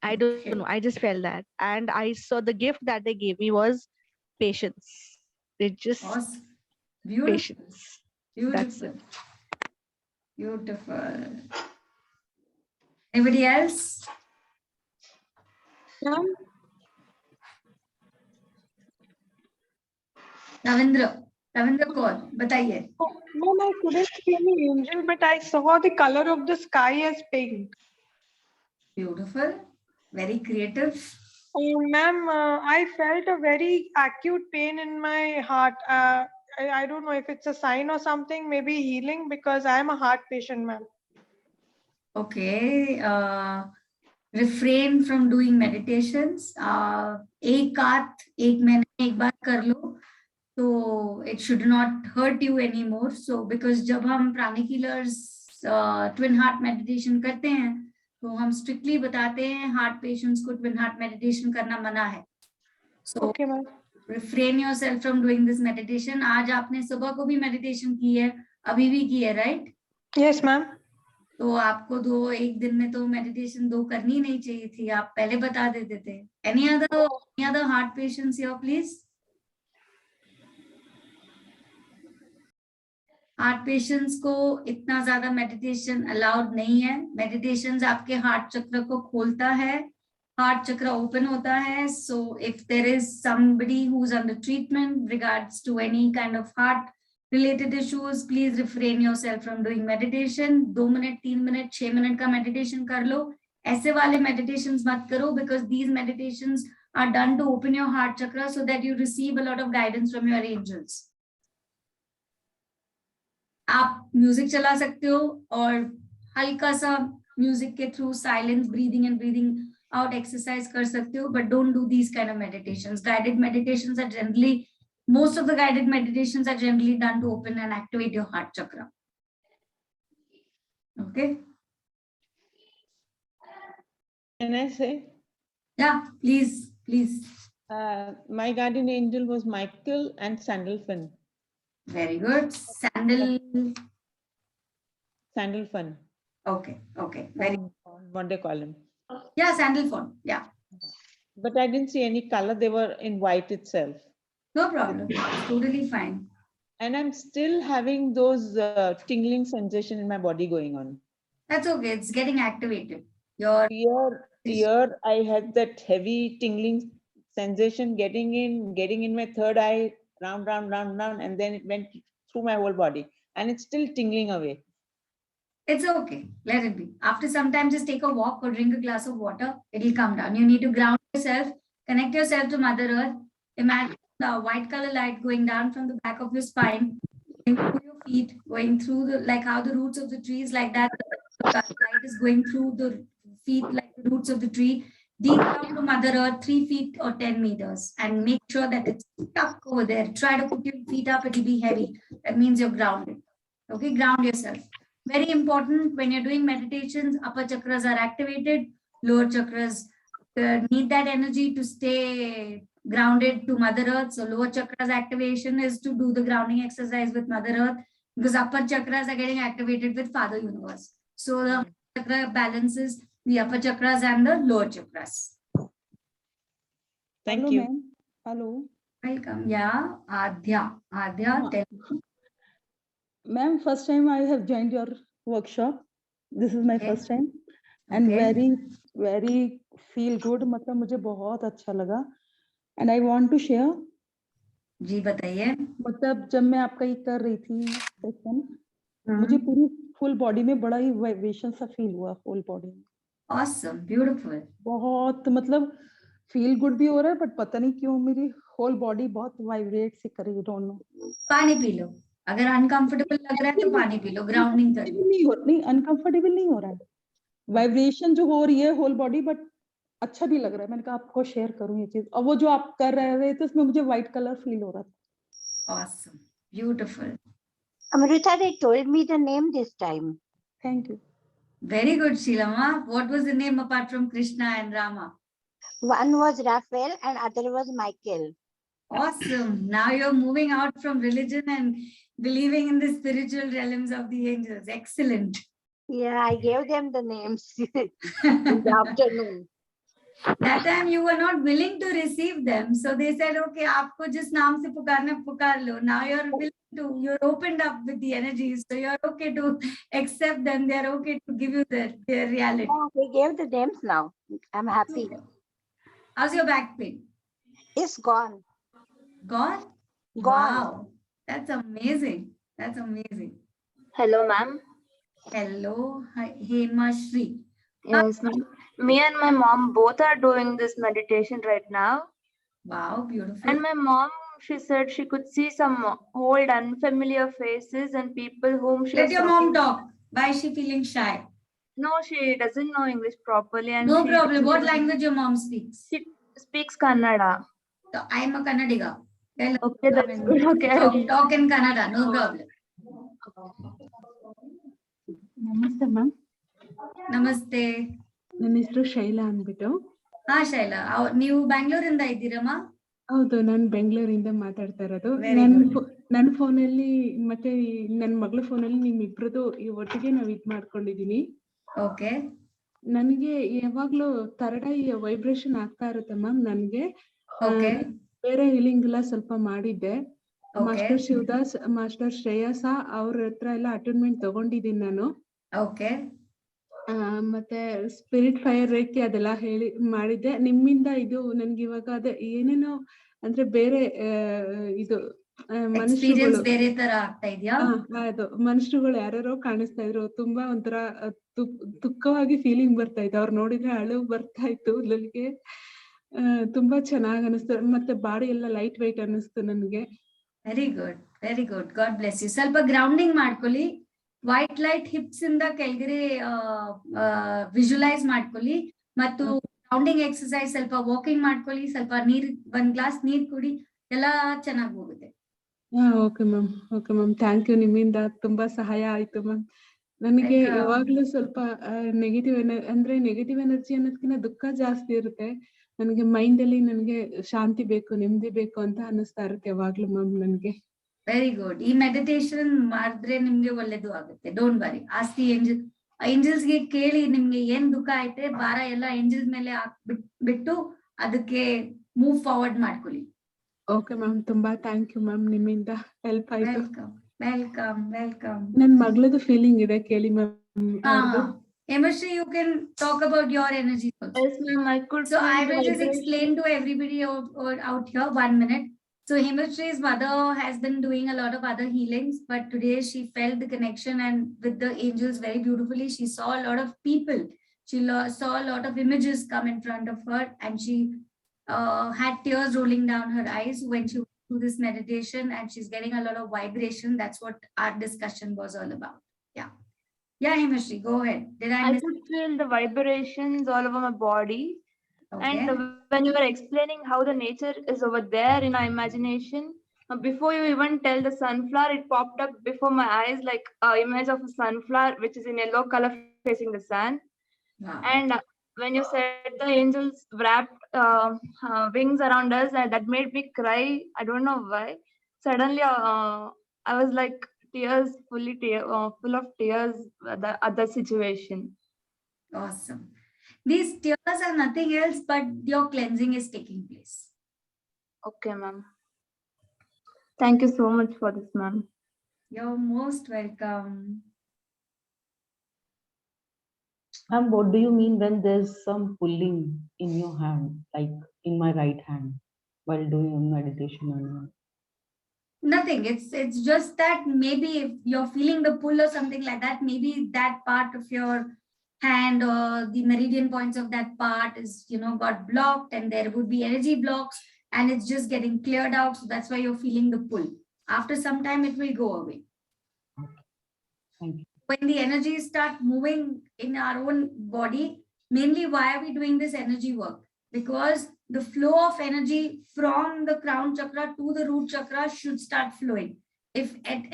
I don't know, I just felt that. And I saw the gift that they gave me was patience. They just Awesome. Beautiful. patience. That's Beautiful. it. Beautiful. Anybody else? Ravindra Kaur, बताइए. Ma'am, I couldn't see any angel, but I saw the color of the sky as pink. Beautiful. Very creative. Ma'am, I felt a very acute pain in my heart. I don't know if it's a sign or something, maybe healing, because I am a heart patient, ma'am. Okay. Refrain from doing meditations. एक महीने एक बार कर लो, so it should not hurt you anymore. So because जब हम प्राणिक healers twin heart meditation करते हैं, तो हम strictly बताते हैं heart patients को twin heart meditation करना मना है. So Okay, ma'am. refrain yourself from doing this meditation. आज आपने सुबह को भी meditation की है, अभी भी की है, right? Yes, ma'am. तो आपको एक दिन में तो meditation 2 करनी नहीं चाहिए थी, आप पहले बता देते थे. Any other heart patients here, please? Heart patients को इतना ज्यादा मेडिटेशन अलाउड नहीं है. मेडिटेशंस आपके हार्ट चक्र को खोलता है, हार्ट चक्र ओपन होता है. So if there is somebody who is under treatment regards to any kind of heart related issues, please refrain yourself from doing meditation. 2 minute 3 minute 6 minute का मेडिटेशन कर लो. ऐसे वाले मेडिटेशंस मत करो, because these meditations are done to open your heart chakra so that you receive a lot of guidance from your angels. आप music चला सकते हो और हल्का सा म्यूजिक के through silence breathing and breathing out exercise कर सकते हो, but don't do these kind of meditations. Guided meditations are generally, most of the guided meditations are generally done to open and activate your heart chakra. Okay? Can I say? Yeah, please. My guardian angel was Michael and Sandalphon. Very good. Sandalphon. Okay. Very What they call him. Yeah, Sandalphon. Yeah. But I didn't see any color. They were in white itself. No problem. It's totally fine. And I'm still having those tingling sensation in my body going on. That's okay. It's getting activated. Your Here I had that heavy tingling sensation getting in my third eye, round, and then it went through my whole body, and it's still tingling away. It's okay. Let it be. After some time, just take a walk or drink a glass of water. It'll come down. You need to ground yourself, connect yourself to Mother Earth. Imagine the white color light going down from the back of your spine, going through your feet, going through like how the roots of the trees, like that. The light is going through the feet, like the roots of the tree. Deep down to Mother Earth, 3 feet or 10 meters, and make sure that it's stuck over there. Try to put your feet up, it'll be heavy. That means you're grounded. Okay, ground yourself. Very important when you're doing meditations, upper chakras are activated, lower chakras need that energy to stay grounded to Mother Earth. So lower chakras activation is to do the grounding exercise with Mother Earth, because upper chakras are getting activated with Father Universe. So the chakra balances the upper chakras and the lower chakras. Thank you. Ma'am. Hello. Welcome. Yeah, Adya, tell me. Ma'am, first time I have joined your workshop. This is my Okay. first time. And Okay. very feel good. मतलब मुझे बहुत अच्छा लगा. And I want to share. जी बताइए. मतलब जब मैं आपका ये कर रही थी सेशन, मुझे पूरी फुल बॉडी में बड़ा ही वाइब्रेशन सा फील हुआ, फुल बॉडी में. Awesome, beautiful. बहुत मतलब फील गुड भी हो रहा है, बट पता नहीं क्यों मेरी होल बॉडी बहुत वाइब्रेट सी कर रही है. Don't know. पानी पी लो. अगर अनकंफर्टेबल लग रहा है तो पानी पी लो, ग्राउंडिंग कर लो. नहीं अनकंफर्टेबल नहीं हो रहा है. वाइब्रेशन जो हो रही है होल बॉडी, बट अच्छा भी लग रहा है. मैंने कहा आपको शेयर करूं ये चीज. और वो जो आप कर रहे थे उसमें मुझे व्हाइट कलर फील हो रहा था. Awesome, beautiful. Amrita, they told me the name this time. Thank you. Very good, Sheilama. What was the name apart from Krishna and Rama? One was Raphael and other was Michael. Awesome. Now you're moving out from religion and believing in the spiritual realms of the angels. Excellent. Yeah, I gave them the names in the afternoon. That time you were not willing to receive them. So they said, okay, aapko jis naam se pukarna pukar lo. Now you're willing to, you're opened up with the energies. So you're okay to accept them. They're okay to give you their reality. Oh, they gave the names now. I'm happy. How's your back pain? It's gone. Gone? Gone. Wow. That's amazing. That's amazing. Hello, ma'am. Hello. Hi, Hema Shri. Yes, ma'am. Me and my mom both are doing this meditation right now. Wow, beautiful. And my mom, she said she could see some old unfamiliar faces and people whom she Let was your mom talking- talk. Why is she feeling shy? No, she doesn't know English properly. And No she problem. What doesn't- language your mom speaks? She speaks Kannada. So I'm a Kannadiga. Tell her Okay, to come that's and good. Okay. talk in Kannada. No problem. ನಮಸ್ತೆ ma'am. ನಮಸ್ತೆ. ನನ್ನ ಹೆಸರು ಶೈಲಾ ಅಂದ್ಬಿಟ್ಟು. ಹಾ ಶೈಲಾ, ನೀವು ಬ್ಯಾಂಗ್ಳೂರಿಂದ ಇದ್ದೀರಮ್ಮ? ಹೌದು, ನಾನು ಬೆಂಗಳೂರಿಂದ ಮಾತಾಡ್ತಾ ಇರೋದು. Very good. ನನ್ನ ಫೋನಲ್ಲಿ ಮತ್ತೆ ನನ್ನ ಮಗಳ ಫೋನಲ್ಲಿ ನಿಮ್ಮಿಬ್ರದ್ದು ಒಟ್ಟಿಗೆ ನಾವು ಇದ್ ಮಾಡ್ಕೊಂಡಿದೀನಿ. ಓಕೆ. ನನಗೆ ಯಾವಾಗ್ಲೂ ಥರ್ಡ್ ಐ ವೈಬ್ರೇಷನ್ ಆಗ್ತಾ ಇರುತ್ತೆ ಮ್ಯಾಮ್. ನನಗೆ ಓಕೆ. ಬೇರೆ ಹೀಲಿಂಗ್ ಎಲ್ಲ ಸ್ವಲ್ಪ ಮಾಡಿದ್ದೆ. Okay. ಮಾಸ್ಟರ್ ಶಿವದಾಸ್, ಮಾಸ್ಟರ್ ಶ್ರೇಯಸ ಅವ್ರ ಹತ್ರ ಎಲ್ಲ ಅಟೆಂಡ್ಮೆಂಟ್ ತಗೊಂಡಿದ್ದೀನಿ ನಾನು. ಓಕೆ. ಮತ್ತೆ ಸ್ಪಿರಿಟ್ ಫೈರ್ ರೇಖೆ ಅದೆಲ್ಲ ಹೇಳಿ ಮಾಡಿದ್ದೆ. ನಿಮ್ಮಿಂದ ಇದು ನನ್ಗೆ ಇವಾಗ ಅದೇ ಏನೇನೋ ಅಂದ್ರೆ ಬೇರೆ ಇದು ಎಕ್ಸ್ಪೀರಿಯನ್ಸ್ ಬೇರೆ ತರ ಆಗ್ತಾ ಇದೆಯಾ? ಅದು ಮನುಷ್ಯರುಗಳು ಯಾರ್ಯಾರೋ ಕಾಣಿಸ್ತಾ ಇದ್ರು. ತುಂಬಾ ಒಂಥರ ದುಃಖವಾಗಿ ಫೀಲಿಂಗ್ ಬರ್ತಾ ಇತ್ತು. ಅವ್ರು ನೋಡಿದ್ರೆ ಅಳು ಬರ್ತಾ ಇತ್ತು ನನಗೆ. ತುಂಬಾ ಚೆನ್ನಾಗ್ ಅನಿಸ್ತು. ಮತ್ತೆ ಬಾಡಿ ಎಲ್ಲ ಲೈಟ್ ವೈಟ್ ಅನಿಸ್ತು ನನ್ಗೆ. Very good, very good. God bless you. ಸ್ವಲ್ಪ ಗ್ರೌಂಡಿಂಗ್ ಮಾಡ್ಕೊಳ್ಳಿ. ವೈಟ್ ಲೈಟ್ ಹಿಪ್ಸ್ ಇಂದ ಕೆಳಗಡೆ ವಿಜುವಲೈಸ್ ಮಾಡ್ಕೊಳ್ಳಿ. ಮತ್ತು ಗ್ರೌಂಡಿಂಗ್ ಎಕ್ಸರ್ಸೈಸ್, ಸ್ವಲ್ಪ ವಾಕಿಂಗ್ ಮಾಡ್ಕೊಳ್ಳಿ. ಸ್ವಲ್ಪ ನೀರ್, 1 ಗ್ಲಾಸ್ ನೀರ್ ಕುಡಿ. ಎಲ್ಲ ಚೆನ್ನಾಗಿ ಹೋಗುತ್ತೆ. Okay ma'am, okay ma'am. Thank you. ನಿಮ್ಮಿಂದ ತುಂಬಾ ಸಹಾಯ ಆಯ್ತು ಮ್ಯಾಮ್. ನನಗೆ ಯಾವಾಗ್ಲೂ ಸ್ವಲ್ಪ ನೆಗೆಟಿವ್ ಎನರ್ಜಿ ಅನ್ನೋದಕ್ಕಿಂತ ದುಃಖ ಜಾಸ್ತಿ ಇರುತ್ತೆ. ನನಗೆ ಮೈಂಡ್ ಅಲ್ಲಿ ನನಗೆ ಶಾಂತಿ ಬೇಕು, ನೆಮ್ಮದಿ ಬೇಕು ಅಂತ ಅನ್ನಿಸ್ತಾ ಇರುತ್ತೆ ಯಾವಾಗ್ಲೂ ಮ್ಯಾಮ್ ನನಗೆ. Very good. ಈ ಮೆಡಿಟೇಷನ್ ಮಾಡಿದ್ರೆ ನಿಮ್ಗೆ ಒಳ್ಳೇದು ಆಗುತ್ತೆ. Don't worry. ಆಸ್ತಿ ಏಂಜಲ್ಸ್ ಗೆ ಕೇಳಿ ನಿಮ್ಗೆ ಏನ್ ದುಃಖ ಐತೆ ಭಾರ ಎಲ್ಲ ಏಂಜಲ್ಸ್ ಮೇಲೆ ಬಿಟ್ಟು ಅದಕ್ಕೆ ಮೂವ್ ಫಾರ್ವರ್ಡ್ ಮಾಡ್ಕೊಳ್ಳಿ. ಓಕೆ ಮ್ಯಾಮ್, ತುಂಬಾ ಥ್ಯಾಂಕ್ ಯು ಮ್ಯಾಮ್. ನಿಮ್ಮಿಂದ ಹೆಲ್ಪ್ ಆಯ್ತು. Welcome, welcome, welcome. ನನ್ ಮಗಳದು ಫೀಲಿಂಗ್ ಇದೆ, ಕೇಳಿ ma'am. Hemashri, you can talk about your energy also. Yes, ma'am. I could. So I will just explain to everybody out here. 1 minute. So Hemashri's mother has been doing a lot of other healings, but today she felt the connection and with the angels very beautifully. She saw a lot of people. She saw a lot of images come in front of her, and she had tears rolling down her eyes when she went through this meditation, and she's getting a lot of vibration. That's what our discussion was all about. Yeah, Hemashri, go ahead. Did I miss? I could feel the vibrations all over my body. Okay. And when you were explaining how the nature is over there in our imagination, before you even tell the sunflower, it popped up before my eyes like an image of a sunflower, which is in yellow color facing the sun. Wow. And when you said the angels wrapped wings around us, that made me cry. I don't know why. Suddenly, I was like tears, full of tears at the situation. Awesome. These tears are nothing else but your cleansing is taking place. Okay, ma'am. Thank you so much for this, ma'am. You're most welcome. Ma'am, what do you mean when there's some pulling in your hand, like in my right hand, while doing meditation? Nothing. It's just that maybe if you're feeling the pull or something like that, maybe that part of your hand or the meridian points of that part is, got blocked, and there would be energy blocks, and it's just getting cleared out. So that's why you're feeling the pull. After some time, it will go away. Thank you. When the energies start moving in our own body, mainly why are we doing this energy work? Because the flow of energy from the crown chakra to the root chakra should start flowing. If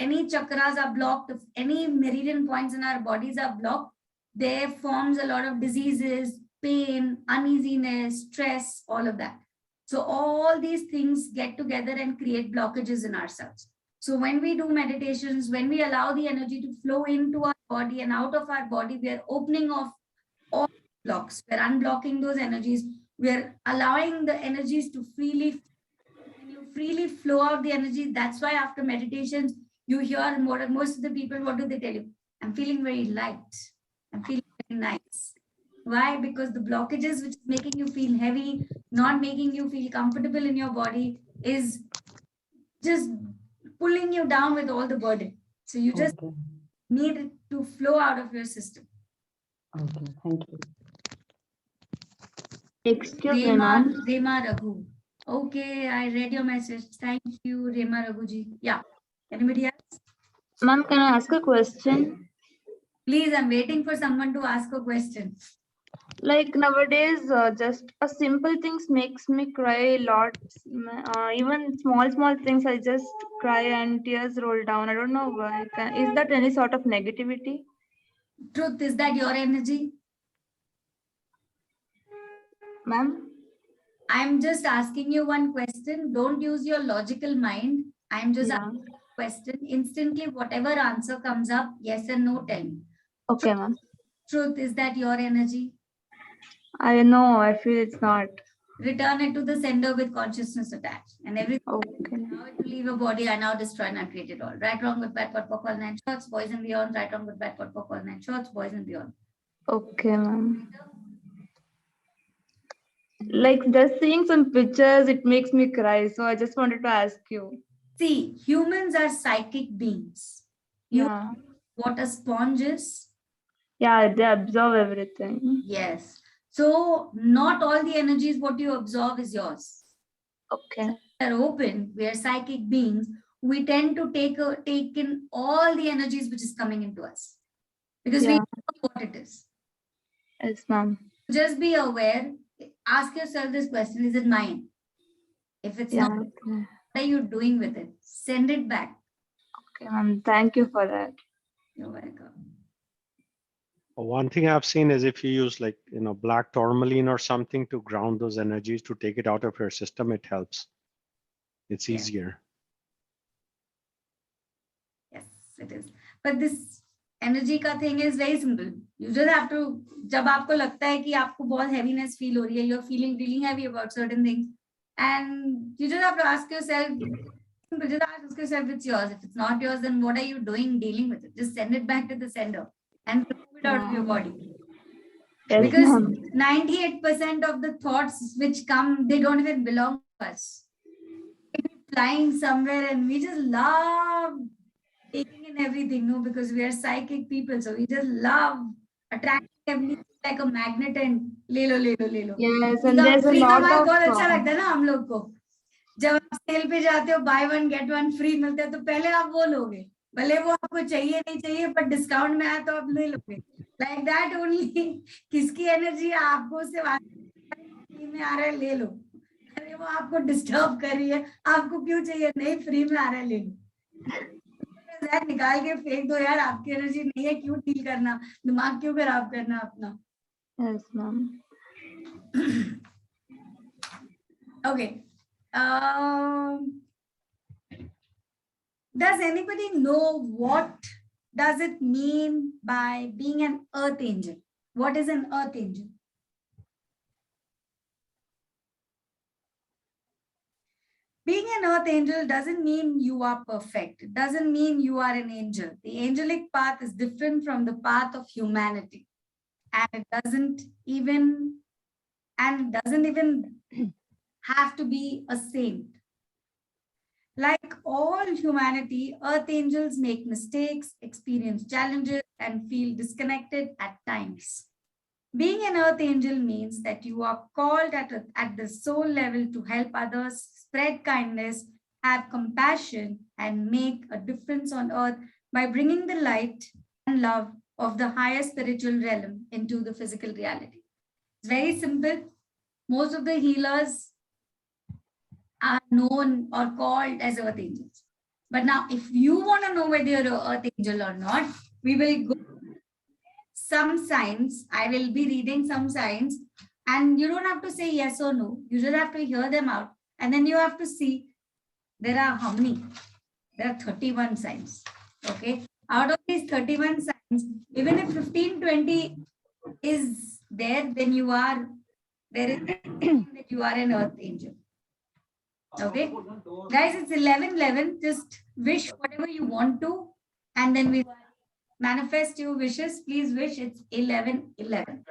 any chakras are blocked, if any meridian points in our bodies are blocked, there forms a lot of diseases, pain, uneasiness, stress, all of that. So all these things get together and create blockages in ourselves. So when we do meditations, when we allow the energy to flow into our body and out of our body, we are opening off all blocks. We're unblocking those energies. We're allowing the energies to freely flow out the energy. That's why after meditations, you hear most of the people, what do they tell you? I'm feeling very light. I'm feeling very nice. Why? Because the blockages which is making you feel heavy, not making you feel comfortable in your body, is just pulling you down with all the burden. So you just need it to flow out of your system. Okay, thank you. Excuse me, ma'am. Rema Raghu. Okay, I read your message. Thank you, Rema Raghuji. Yeah. Anybody else? Ma'am, can I ask a question? Please, I'm waiting for someone to ask a question. Like nowadays, just a simple things makes me cry a lot. Even small things, I just cry and tears roll down. I don't know why. Is that any sort of negativity? Truth, is that your energy? Ma'am? I'm just asking you one question. Don't use your logical mind. I'm just asking a question. Instantly, whatever answer comes up, yes and no, tell me. Okay, ma'am. Truth, is that your energy? I know, I feel it's not. Return it to the sender with consciousness attached. And everything. Okay. Now it will leave your body. I now destroy and I create it all. Right, wrong, good, bad, pot, all 9 shots, boys and beyond. Right, wrong, good, bad, pot, all 9 shots, boys and beyond. Okay, ma'am. Like just seeing some pictures, it makes me cry. So I just wanted to ask you. See, humans are psychic beings. Yeah. What a sponge is. Yeah, they absorb everything. Yes. So not all the energies what you absorb is yours. Okay. We are open. We are psychic beings. We tend to take in all the energies which is coming into us because we know what it is. Yes, ma'am. Just be aware. Ask yourself this question: is it mine? If it's not, what are you doing with it? Send it back. Okay, ma'am. Thank you for that. You're welcome. One thing I've seen is if you use like, black tourmaline or something to ground those energies, to take it out of your system, it helps. It's easier. Yes, it is. But this energy का thing is very simple. You just have to, जब आपको लगता है कि आपको बहुत heaviness feel हो रही है, you're feeling really heavy about certain things, and you just have to ask yourself, it's yours. If it's not yours, then what are you doing dealing with it? Just send it back to the sender and remove it out of your body. Yes, because ma'am. 98% of the thoughts which come, they don't even belong to us. We're flying somewhere and we just love taking in everything, no, because we are psychic people, so we just love attracting everything like a magnet and ले लो. Yes, and there's a lot of बहुत अच्छा लगता है ना हम लोग को. जब आप सेल पे जाते हो, buy one get one free मिलता है, तो पहले आप वो लोगे. भले वो आपको चाहिए नहीं चाहिए, पर डिस्काउंट में आया तो आप ले लोगे. Like that only. किसकी एनर्जी आपको उससे फ्री में आ रहा है, ले लो. अरे वो आपको डिस्टर्ब कर रही है, आपको क्यों चाहिए? नहीं, फ्री में आ रहा है, ले लो. निकाल के फेंक दो यार, आपकी एनर्जी नहीं है, क्यों डील करना, दिमाग क्यों खराब करना अपना. Yes, ma'am. Okay. Does anybody know what does it mean by being an earth angel? What is an earth angel? Being an earth angel doesn't mean you are perfect. It doesn't mean you are an angel. The angelic path is different from the path of humanity. And it doesn't even have to be a saint. Like all humanity, earth angels make mistakes, experience challenges, and feel disconnected at times. Being an earth angel means that you are called at the soul level to help others, spread kindness, have compassion, and make a difference on earth by bringing the light and love of the higher spiritual realm into the physical reality. It's very simple. Most of the healers are known or called as earth angels. But now, if you want to know whether you're an earth angel or not, we will go some signs. I will be reading some signs, And you don't have to say yes or no. You just have to hear them out. And then you have to see there are how many? There are 31 signs. Okay. Out of these 31 signs, even if 15, 20 is there, then there is that you are an earth angel. Okay. Guys, it's 11:11. Just wish whatever you want to, and then we manifest your wishes. Please wish. It's 11:11.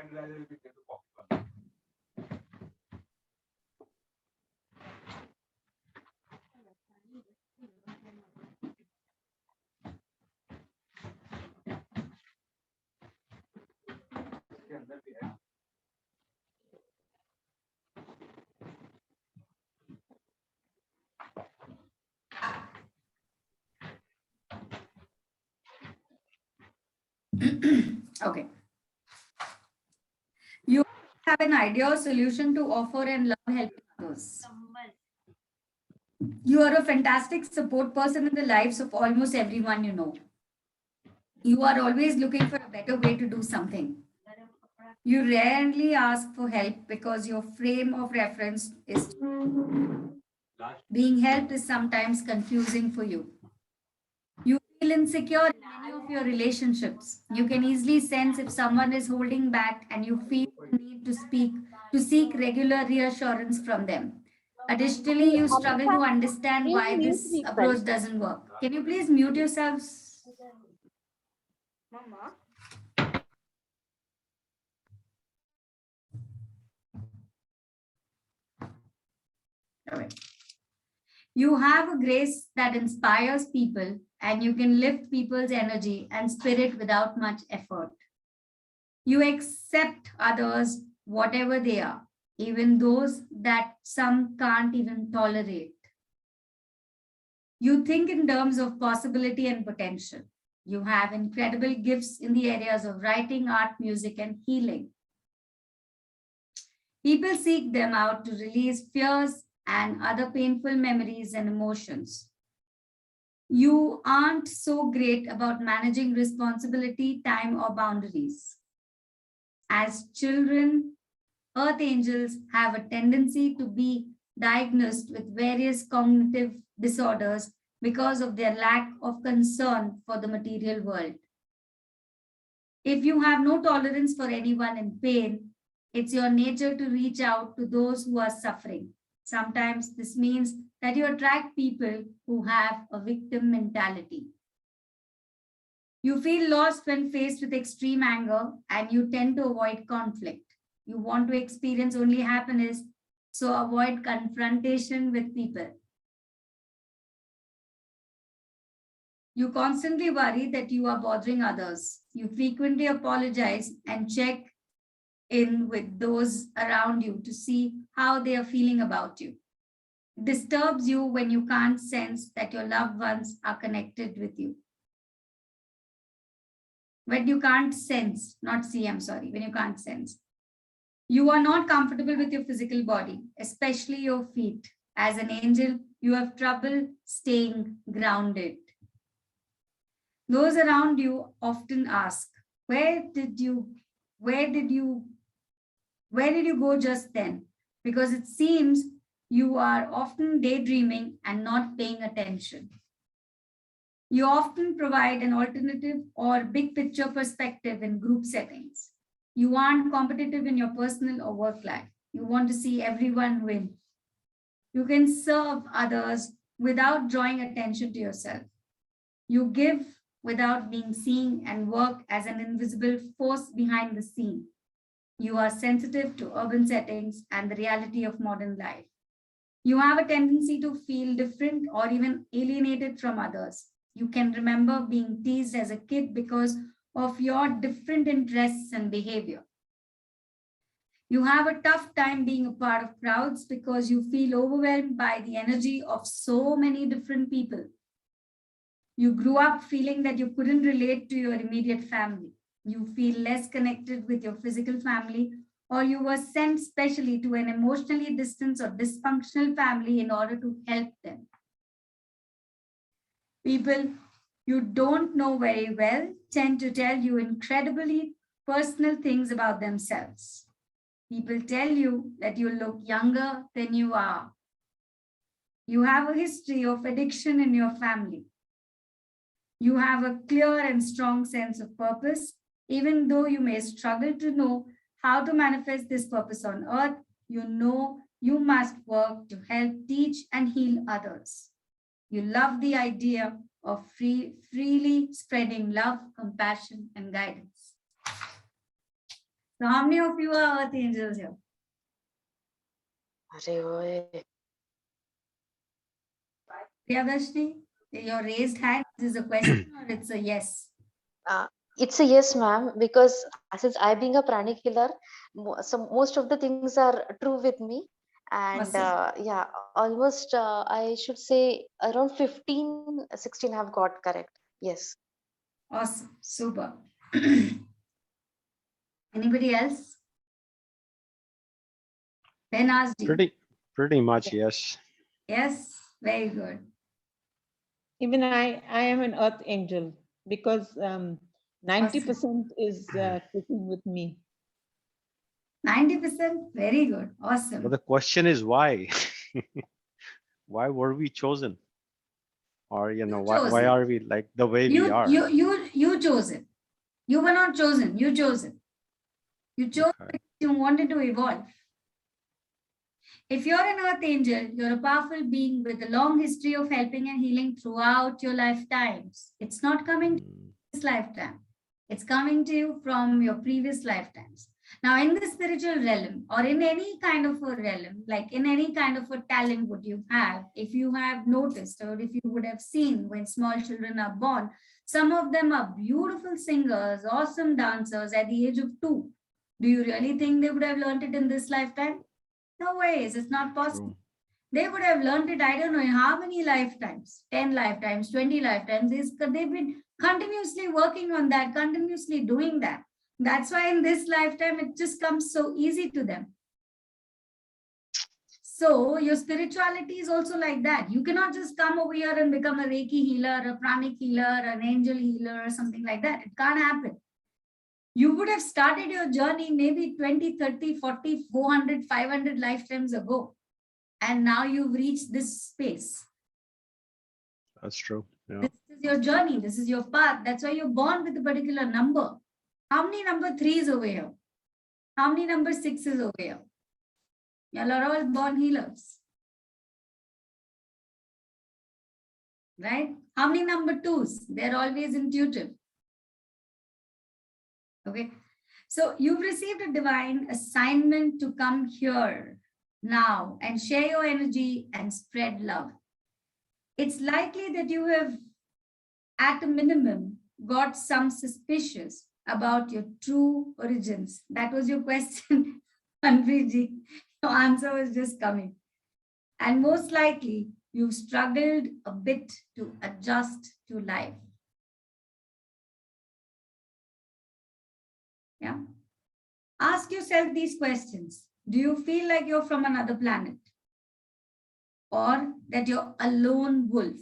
Okay. You have an idea or solution to offer and love helping others. You are a fantastic support person in the lives of almost everyone you know. You are always looking for a better way to do something. You rarely ask for help because your frame of reference is being helped is sometimes confusing for you. You feel insecure in many of your relationships. You can easily sense if someone is holding back and you feel the need to seek regular reassurance from them. Additionally, you struggle to understand why this approach doesn't work. Can you please mute yourselves? Mama. Okay. You have a grace that inspires people and you can lift people's energy and spirit without much effort. You accept others, whatever they are, even those that some can't even tolerate. You think in terms of possibility and potential. You have incredible gifts in the areas of writing, art, music, and healing. People seek them out to release fears and other painful memories and emotions. You aren't so great about managing responsibility, time, or boundaries. As children, earth angels have a tendency to be diagnosed with various cognitive disorders because of their lack of concern for the material world. If you have no tolerance for anyone in pain, it's your nature to reach out to those who are suffering. Sometimes this means that you attract people who have a victim mentality. You feel lost when faced with extreme anger and you tend to avoid conflict. You want to experience only happiness, so avoid confrontation with people. You constantly worry that you are bothering others. You frequently apologize and check in with those around you to see how they are feeling about you. It disturbs you when you can't sense that your loved ones are connected with you. When you can't sense, not see, I'm sorry, when you can't sense. You are not comfortable with your physical body, especially your feet. As an angel, you have trouble staying grounded. Those around you often ask, where did you go just then? Because it seems you are often daydreaming and not paying attention. You often provide an alternative or big picture perspective in group settings. You aren't competitive in your personal or work life. You want to see everyone win. You can serve others without drawing attention to yourself. You give without being seen and work as an invisible force behind the scene. You are sensitive to urban settings and the reality of modern life. You have a tendency to feel different or even alienated from others. You can remember being teased as a kid because of your different interests and behavior. You have a tough time being a part of crowds because you feel overwhelmed by the energy of so many different people. You grew up feeling that you couldn't relate to your immediate family. You feel less connected with your physical family, or you were sent specially to an emotionally distant or dysfunctional family in order to help them. People you don't know very well tend to tell you incredibly personal things about themselves. People tell you that you look younger than you are. You have a history of addiction in your family. You have a clear and strong sense of purpose, even though you may struggle to know how to manifest this purpose on earth. You know you must work to help teach and heal others. You love the idea of freely spreading love, compassion, and guidance. So how many of you are earth angels here? Priyadarshini, your raised hand is a question or it's a yes? It's a yes, ma'am, because since I being a pranic healer, so most of the things are true with me. And Awesome. yeah, almost I should say around 15, 16 have got correct. Yes. Awesome. Super. Anybody else? Benazji. Pretty much, yes. Yes, very good. Even I am an earth angel because 90% is clicking with me. 90%, very good, awesome. But the question is why? Why were we chosen? Or why are we like the way we are? You chose it. You were not chosen. You chose it. You chose because you wanted to evolve. If you're an earth angel, you're a powerful being with a long history of helping and healing throughout your lifetimes. It's not coming to this lifetime. It's coming to you from your previous lifetimes. Now, in the spiritual realm or in any kind of a realm, like in any kind of a talent what you have, if you have noticed or if you would have seen when small children are born, some of them are beautiful singers, awesome dancers at the age of 2. Do you really think they would have learned it in this lifetime? No ways, it's not possible. They would have learned it, I don't know, in how many lifetimes, 10 lifetimes, 20 lifetimes. They've been continuously working on that, continuously doing that. That's why in this lifetime, it just comes so easy to them. So your spirituality is also like that. You cannot just come over here and become a Reiki healer, a pranic healer, an angel healer, or something like that. It can't happen. You would have started your journey maybe 20, 30, 40, 400, 500 lifetimes ago. And now you've reached this space. That's true. Yeah. This is your journey. This is your path. That's why you're born with a particular number. How many number 3s over here? How many number 6s over here? Y'all are all born healers. Right? How many number 2s? They're always intuitive. Okay. So you've received a divine assignment to come here now and share your energy and spread love. It's likely that you have, at a minimum, got some suspicious about your true origins. That was your question, Anpriji. Your answer was just coming. And most likely, you've struggled a bit to adjust to life. Yeah. Ask yourself these questions. Do you feel like you're from another planet? Or that you're a lone wolf,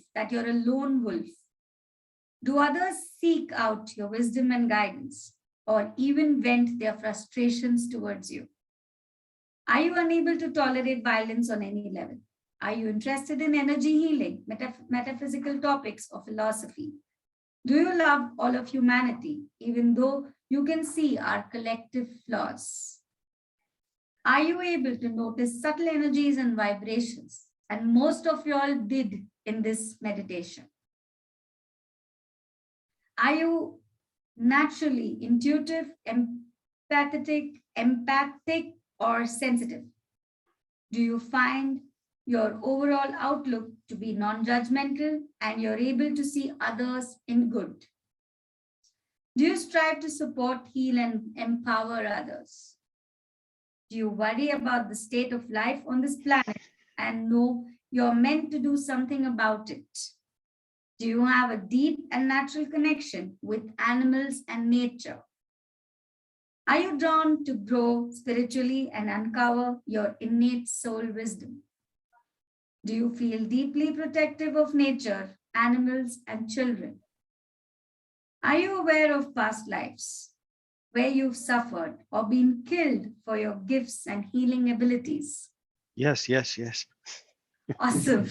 Do others seek out your wisdom and guidance, or even vent their frustrations towards you? Are you unable to tolerate violence on any level? Are you interested in energy healing, metaphysical topics, or philosophy? Do you love all of humanity, even though you can see our collective flaws? Are you able to notice subtle energies and vibrations? And most of you all did in this meditation. Are you naturally intuitive, empathic, or sensitive? Do you find your overall outlook to be non-judgmental and you're able to see others in good? Do you strive to support, heal, and empower others? Do you worry about the state of life on this planet and know you're meant to do something about it? Do you have a deep and natural connection with animals and nature? Are you drawn to grow spiritually and uncover your innate soul wisdom? Do you feel deeply protective of nature, animals, and children? Are you aware of past lives? where you've suffered or been killed for your gifts and healing abilities? Yes, yes, yes. Awesome.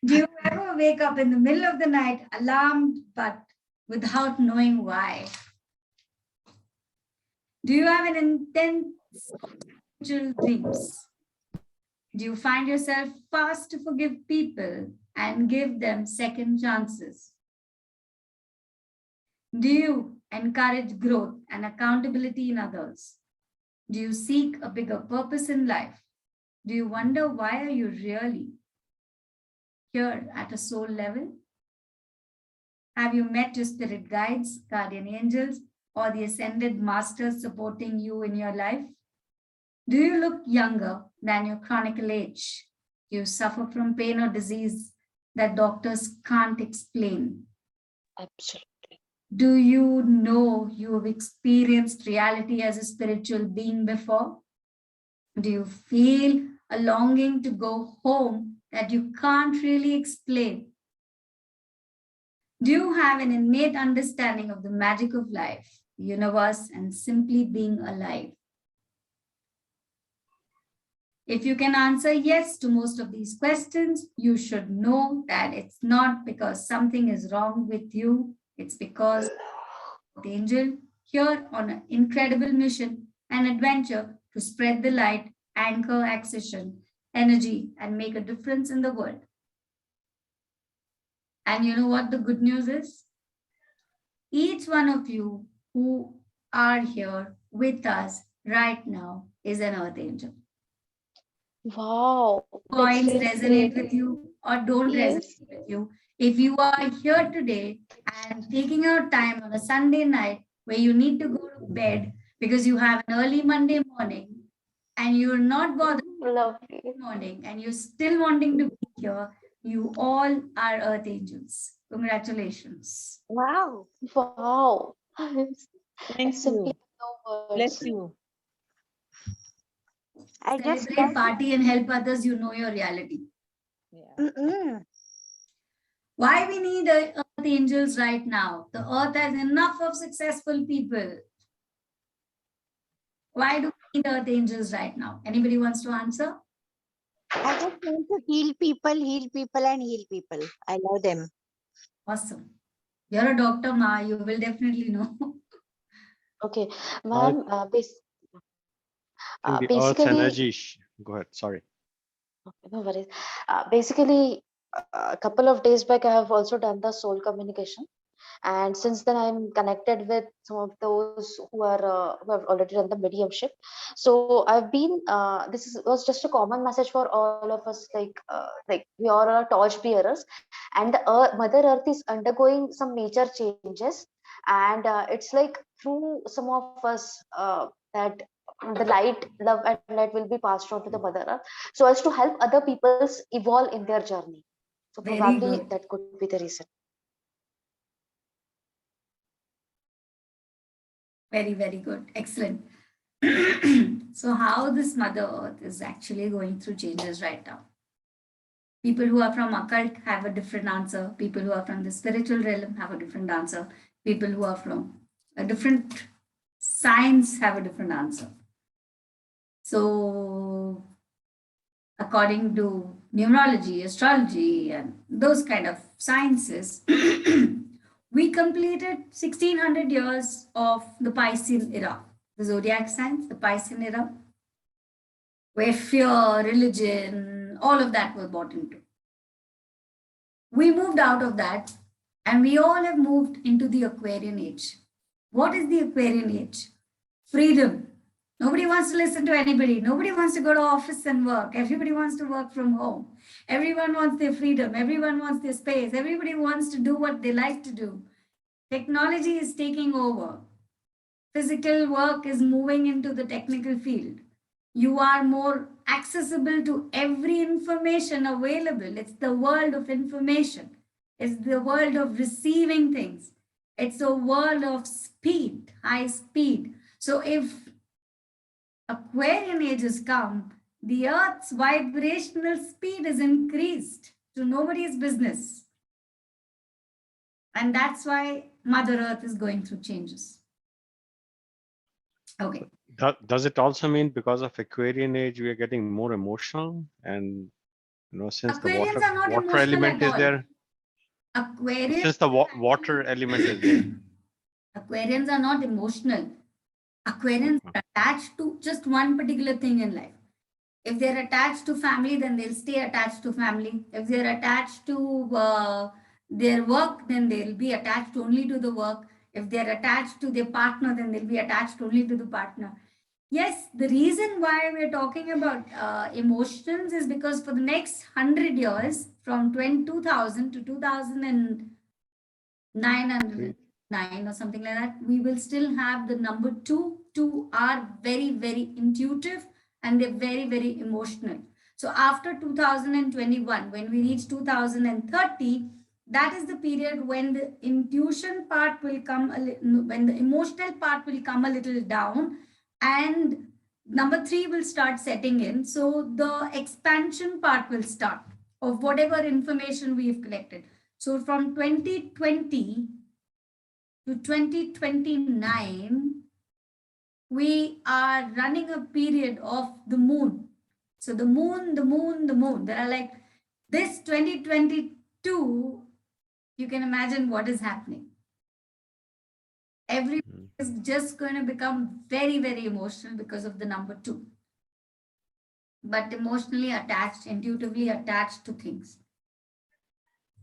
Do you ever wake up in the middle of the night alarmed but without knowing why? Do you have an intense spiritual dreams? Do you find yourself fast to forgive people and give them second chances? Do you encourage growth and accountability in others? Do you seek a bigger purpose in life? Do you wonder why are you really here at a soul level? Have you met your spirit guides, guardian angels, or the ascended masters supporting you in your life? Do you look younger than your chronicle age? Do you suffer from pain or disease that doctors can't explain? Absolutely. Do you know you have experienced reality as a spiritual being before? Do you feel a longing to go home that you can't really explain? Do you have an innate understanding of the magic of life, the universe, and simply being alive? If you can answer yes to most of these questions, you should know that it's not because something is wrong with you. It's because the angel here on an incredible mission and adventure to spread the light, anchor accession, energy, and make a difference in the world. And you know what the good news is? Each one of you who are here with us right now is an earth angel. Wow. Points That's resonate great. with you or don't Yes. resonate with you. If you are here today and taking out time on a Sunday night where you need to go to bed because you have an early Monday morning and you're not bothered Lovely. this morning and you're still wanting to be here, you all are earth angels. Congratulations. Wow. Wow. Thank Simply you. no Bless words. you. I just Celebrate, party, and help others, you know your reality. Mm-mm. Why we need earth angels right now? The earth has enough of successful people. Why do we need earth angels right now? Anybody wants to answer? I just want to heal people, and heal people. I love them. Awesome. You're a doctor, Ma. You will definitely know. Okay, I ma'am. think the Earth's Basically, energy. Go ahead. Sorry. no worries. Basically, a couple of days back, I have also done the soul communication, and since then, I'm connected with some of those who have already done the mediumship. So I've been. Was just a common message for all of us. Like we all are torch bearers, and the Mother Earth is undergoing some major changes, and it's like through some of us that the light, love, and light will be passed on to the Mother Earth, so as to help other peoples evolve in their journey. So Very probably good. that could be the reason. Very, very good. Excellent. So how this Mother Earth is actually going through changes right now. People who are from occult have a different answer. People who are from the spiritual realm have a different answer. People who are from a different science have a different answer. So according to numerology, astrology, and those kind of sciences, we completed 1600 years of the Piscean era, the zodiac signs, the Piscean era, where fear, religion, all of that was bought into. We moved out of that and we all have moved into the Aquarian age. What is the Aquarian age? Freedom. Nobody wants to listen to anybody. Nobody wants to go to office and work. Everybody wants to work from home. Everyone wants their freedom. Everyone wants their space. Everybody wants to do what they like to do. Technology is taking over. Physical work is moving into the technical field. You are more accessible to every information available. It's the world of information. It's the world of receiving things. It's a world of speed, high speed. So if Aquarian age has come, the Earth's vibrational speed is increased to nobody's business. And that's why Mother Earth is going through changes. Okay. Does it also mean because of Aquarian age we are getting more emotional, and since the Aquarians are not water emotional element at is all. there, Aquarians, since the water element is there? Aquarians are not emotional. Aquarians are attached to just one particular thing in life. If they're attached to family, then they'll stay attached to family. If they're attached to their work, then they'll be attached only to the work. If they're attached to their partner, then they'll be attached only to the partner. Yes, the reason why we're talking about emotions is because for the next 100 years, from 2000 to 2909 or something like that, we will still have the number 2. 2 are very, very intuitive and they're very, very emotional. So after 2021, when we reach 2030, that is the period when the intuition part will come, when the emotional part will come a little down, and number 3 will start setting in. So the expansion part will start of whatever information we've collected. So from 2020 to 2029, we are running a period of the moon. So the moon. There are like this 2022, you can imagine what is happening. Everyone is just going to become very, very emotional because of the number 2. But emotionally attached, intuitively attached to things.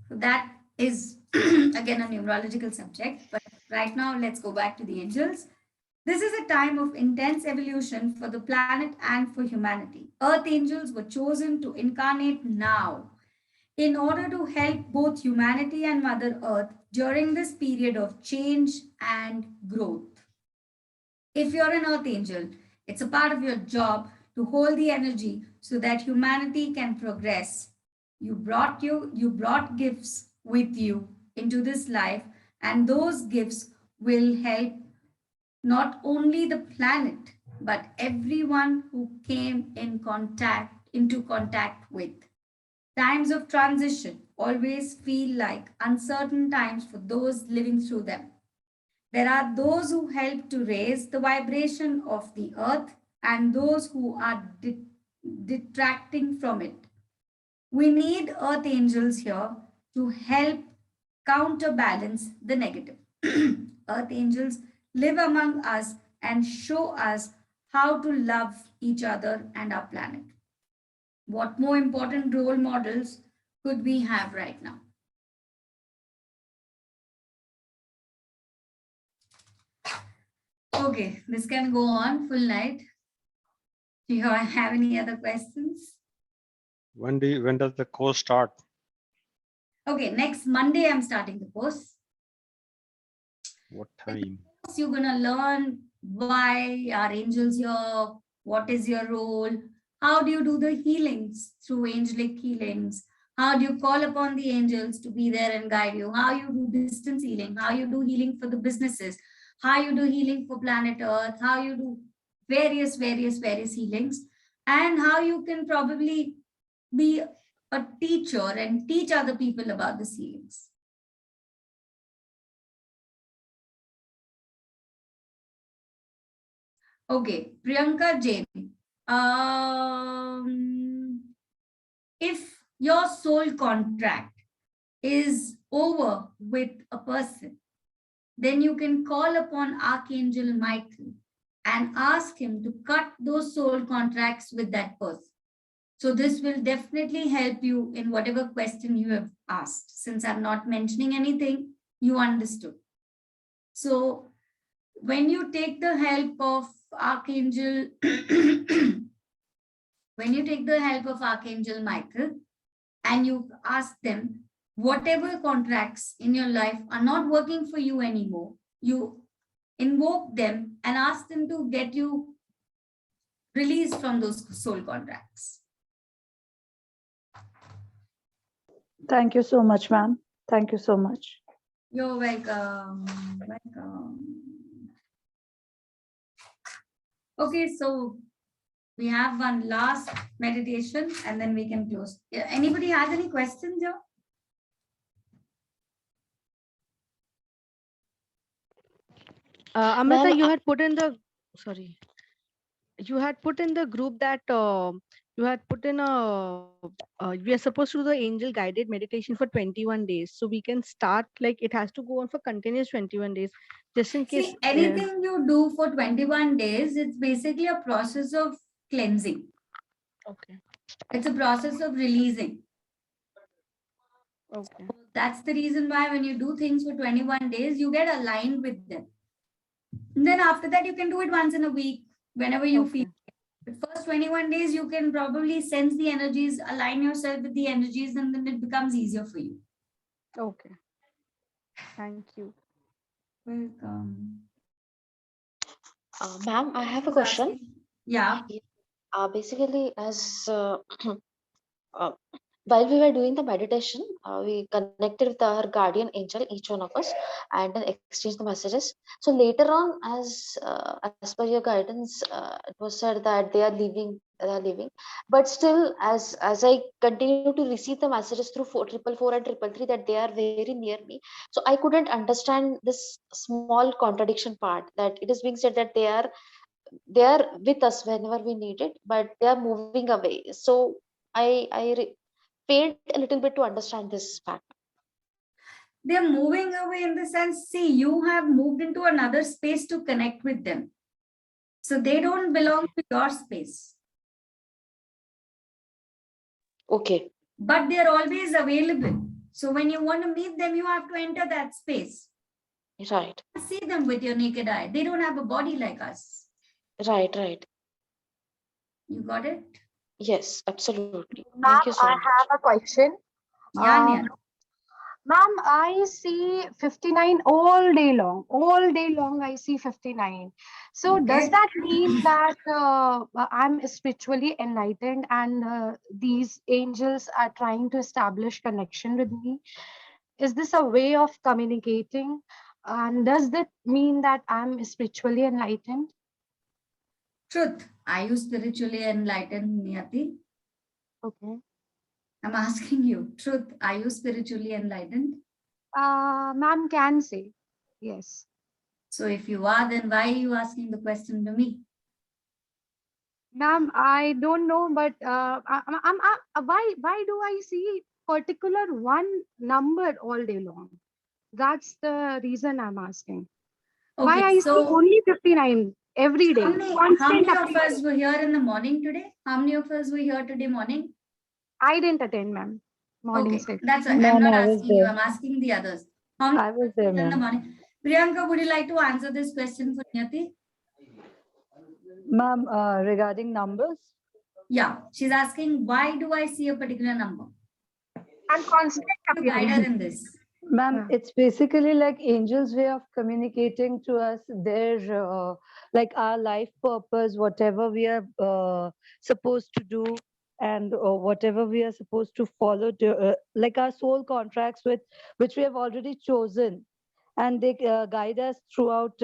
So that is again a numerological subject. But right now, let's go back to the angels. This is a time of intense evolution for the planet and for humanity. Earth angels were chosen to incarnate now in order to help both humanity and Mother Earth during this period of change and growth. If you're an Earth angel, it's a part of your job to hold the energy so that humanity can progress. You brought gifts with you into this life, and those gifts will help not only the planet, but everyone who came into contact with. Times of transition always feel like uncertain times for those living through them. There are those who help to raise the vibration of the earth and those who are detracting from it. We need earth angels here to help counterbalance the negative. Earth angels live among us and show us how to love each other and our planet. What more important role models could we have right now? Okay, this can go on full night. Do you have any other questions? When does the course start? Okay, next Monday I'm starting the course. What time? You're gonna learn why are angels here, what is your role, how do you do the healings through angelic healings, how do you call upon the angels to be there and guide you, how you do distance healing, how you do healing for the businesses, how you do healing for planet Earth, how you do various healings, and how you can probably be a teacher and teach other people about the healings. Okay, Priyanka Jain. If your soul contract is over with a person, then you can call upon Archangel Michael and ask him to cut those soul contracts with that person. So this will definitely help you in whatever question you have asked. Since I'm not mentioning anything, you understood. So when you take the help of Archangel, Michael, and you ask them, whatever contracts in your life are not working for you anymore, you invoke them and ask them to get you released from those soul contracts. Thank you so much, ma'am. Thank you so much. You're welcome. Okay, so we have one last meditation and then we can close. Anybody has any questions here? Amrita, you had put in the sorry, you had put in the group that you had put in we are supposed to do the angel guided meditation for 21 days. So we can start, like it has to go on for continuous 21 days, just in case. See, anything you do for 21 days, it's basically a process of cleansing. Okay. It's a process of releasing. Okay. That's the reason why when you do things for 21 days, you get aligned with them. And then after that, you can do it once in a week, whenever you feel. But first 21 days, you can probably sense the energies, align yourself with the energies, and then it becomes easier for you. Okay. Thank you. Welcome. Ma'am, I have a question. Yeah. Basically, as while we were doing the meditation, we connected with our guardian angel, each one of us, and then exchanged the messages. So later on, as per your guidance, it was said that they are leaving. But still, as I continue to receive the messages through 444 and 333 that they are very near me, so I couldn't understand this small contradiction part, that it is being said that they are with us whenever we need it, but they are moving away. So I failed a little bit to understand this fact. They're moving away in the sense, see, you have moved into another space to connect with them. So they don't belong to your space. Okay. But they're always available. So when you want to meet them, you have to enter that space. Right. See them with your naked eye. They don't have a body like us. Right. You got it? Yes, absolutely. Ma'am, Thank you so I much. have a question. Yeah, Nia. Ma'am, I see 59 all day long. All day long, I see 59. So does that mean that I'm spiritually enlightened and these angels are trying to establish connection with me? Is this a way of communicating? And does that mean that I'm spiritually enlightened? Truth. Are you spiritually enlightened, Niyati? Okay. I'm asking you, truth. Are you spiritually enlightened? Ma'am can say yes. So if you are, then why are you asking the question to me? Ma'am, I don't know, but why do I see particular one number all day long? That's the reason I'm asking. Why I see only 59 every day? How many of us were here in the morning today? How many of us were here today morning? I didn't attend, ma'am. Morning Okay, session. that's right. I'm not asking you. I'm asking the others. How many I was there, in the ma'am. morning? Priyanka, would you like to answer this question for Niyati? Ma'am, regarding numbers? Yeah, she's asking, why do I see a particular number? And constant You guide her in this. Ma'am, it's basically like angels' way of communicating to us their like our life purpose, whatever we are supposed to do, and whatever we are supposed to follow, to like our soul contracts with which we have already chosen, and they guide us throughout,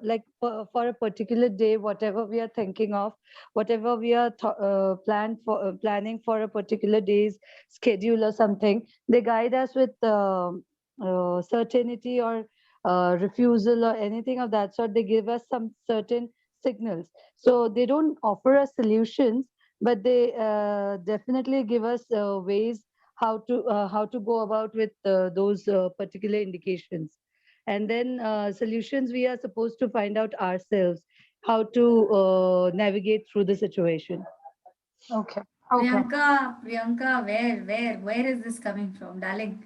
like for a particular day, whatever we are thinking of, whatever we are planning for a particular day's schedule or something. They guide us with certainty or refusal or anything of that sort. They give us some certain signals. So they don't offer us solutions, but they definitely give us ways how to go about with those particular indications. And then solutions we are supposed to find out ourselves, how to navigate through the situation. Okay. Priyanka, where is this coming from, darling?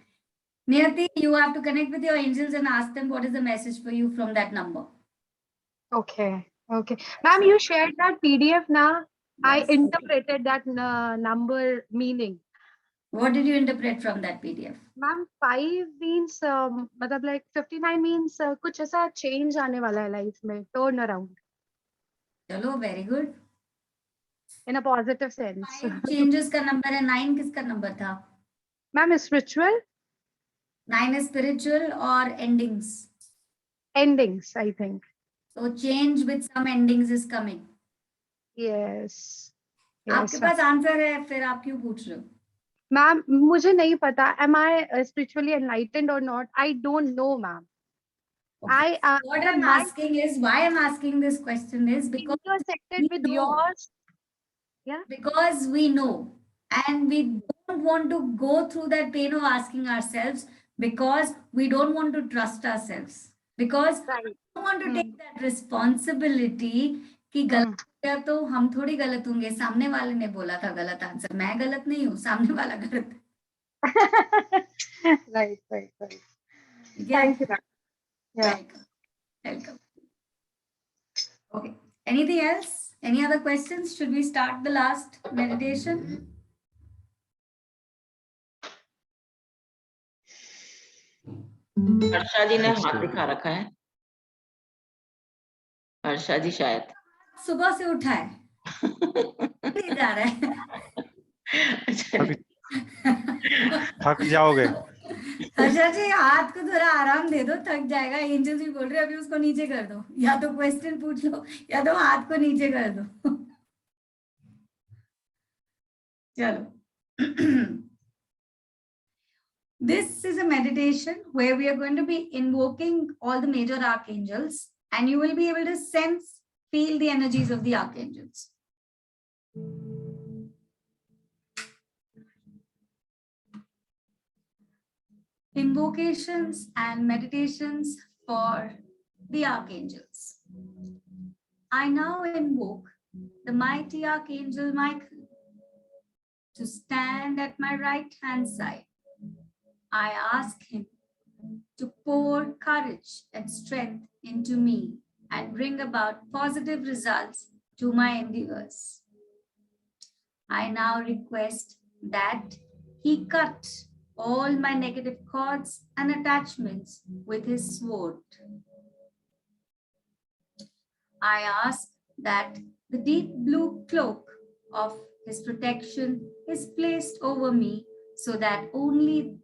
Niyati, you have to connect with your angels and ask them what is the message for you from that number. Okay. Ma'am, you shared that PDF now. I interpreted that number meaning. What did you interpret from that PDF? Ma'am, 5 means मतलब like 59 means कुछ ऐसा change आने वाला है life में, turn around. चलो, very good. In a positive sense. 5 changes का number है, 9 किसका number था? Ma'am, is spiritual? 9 is spiritual or endings? Endings, I think. So change with some endings is coming. Yes. आपके पास आंसर है, फिर आप क्यों पूछ रहे हो? Ma'am, मुझे नहीं पता. Am I spiritually enlightened or not? I don't know, ma'am. I What the I'm my asking is, why I'm asking this question is because intersected with know. yours. Yeah. Because we know, and we don't want to go through that pain of asking ourselves, because we don't want to trust ourselves, because we don't want to take that responsibility कि गलत हो गया तो हम थोड़ी गलत होंगे, सामने वाले ने बोला था गलत आंसर, मैं गलत नहीं हूँ, सामने वाला गलत है. Right. Yeah. Thank you. Yeah. Welcome. Okay. Anything else? Any other questions? Should we start the last meditation? Harsha जी ने हाथ दिखा रखा है. हर्षा जी शायद सुबह से उठा है. नहीं जा रहा है. थक जाओगे. हर्षा जी हाथ को थोड़ा आराम दे दो, थक जाएगा. एंजल जी बोल रहे हैं अभी उसको नीचे कर दो, या तो क्वेश्चन पूछ लो या तो हाथ को नीचे कर दो. चलो. This is a meditation where we are going to be invoking all the major archangels, and you will be able to sense, feel the energies of the archangels. Invocations and meditations for the archangels. I now invoke the mighty archangel Michael to stand at my right hand side. I ask him to pour courage and strength into me and bring about positive results to my endeavors. I now request that he cut all my negative cords and attachments with his sword. I ask that the deep blue cloak of his protection is placed over me so that only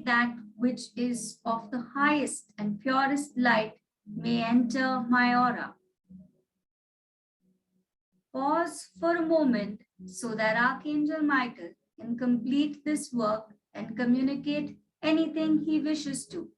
that which is of the highest and purest light may enter my aura. Pause for a moment so that Archangel Michael can complete this work and communicate anything he wishes to.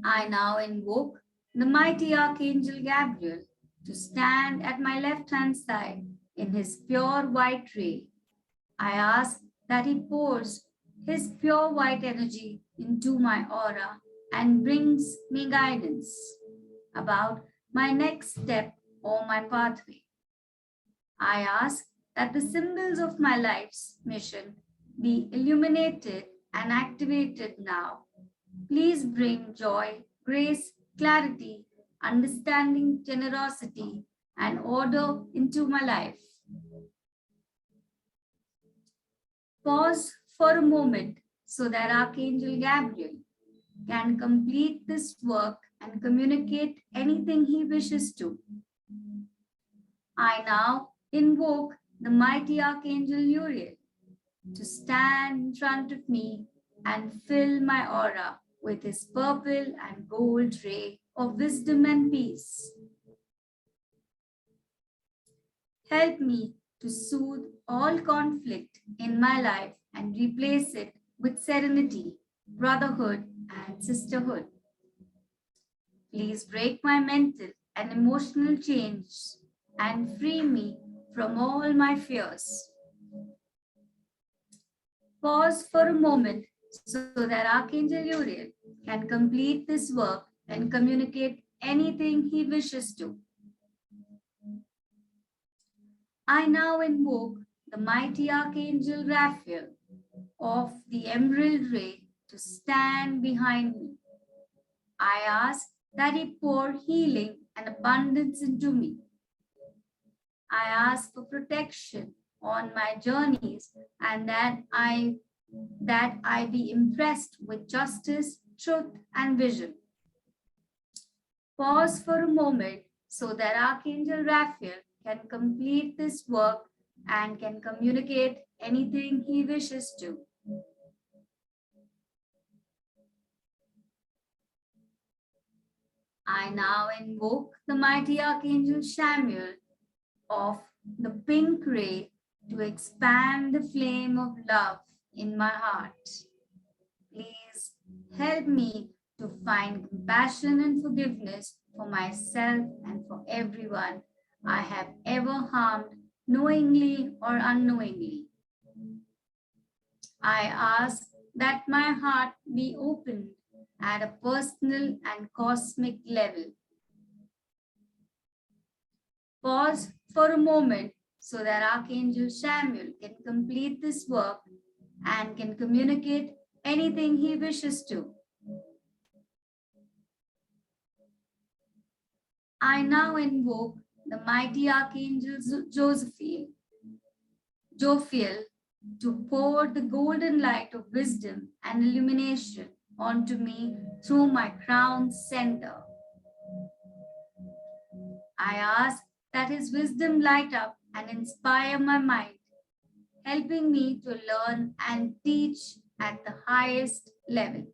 I now invoke the mighty Archangel Gabriel to stand at my left-hand side in his pure white ray. I ask that he pours his pure white energy into my aura and brings me guidance about my next step or my pathway. I ask that the symbols of my life's mission be illuminated and activated now. Please bring joy, grace, clarity, understanding, generosity, and order into my life. Pause for a moment so that Archangel Gabriel can complete this work and communicate anything he wishes to. I now invoke the mighty Archangel Uriel to stand in front of me and fill my aura with his purple and gold ray of wisdom and peace. Help me to soothe all conflict in my life and replace it with serenity, brotherhood, and sisterhood. Please break my mental and emotional chains and free me from all my fears. Pause for a moment so that Archangel Uriel can complete this work and communicate anything he wishes to. I now invoke the mighty Archangel Raphael of the Emerald Ray to stand behind me. I ask that he pour healing and abundance into me. I ask for protection on my journeys and that I be impressed with justice, truth, and vision. Pause for a moment so that Archangel Raphael can complete this work and can communicate anything he wishes to. I now invoke the mighty Archangel Samuel of the pink ray to expand the flame of love in my heart. Please help me to find compassion and forgiveness for myself and for everyone I have ever harmed, knowingly or unknowingly. I ask that my heart be opened at a personal and cosmic level. Pause for a moment so that Archangel Samuel can complete this work and can communicate anything he wishes to. I now invoke the mighty Archangel Jophiel to pour the golden light of wisdom and illumination onto me through my crown center. I ask that his wisdom light up and inspire my mind, helping me to learn and teach at the highest level.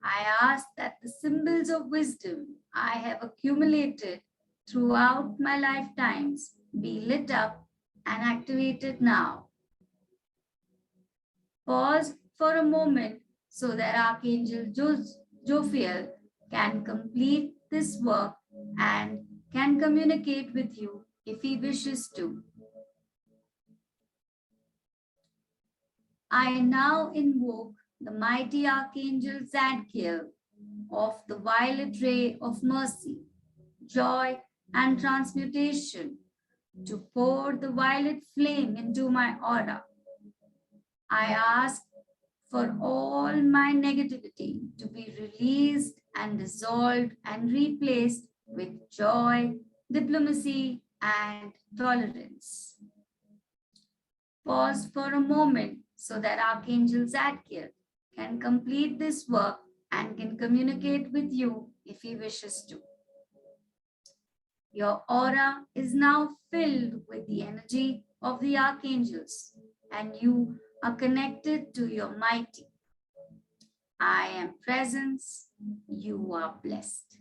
I ask that the symbols of wisdom I have accumulated throughout my lifetimes be lit up and activated now. Pause for a moment so that Archangel Jophiel can complete this work and can communicate with you if he wishes to. I now invoke the mighty Archangel Zadkiel of the violet ray of mercy, joy, and transmutation to pour the violet flame into my aura. I ask for all my negativity to be released and dissolved and replaced with joy, diplomacy, and tolerance. Pause for a moment so that Archangel Zadkiel can complete this work and can communicate with you if he wishes to. Your aura is now filled with the energy of the archangels, and you are connected to your mighty. I am presence, you are blessed.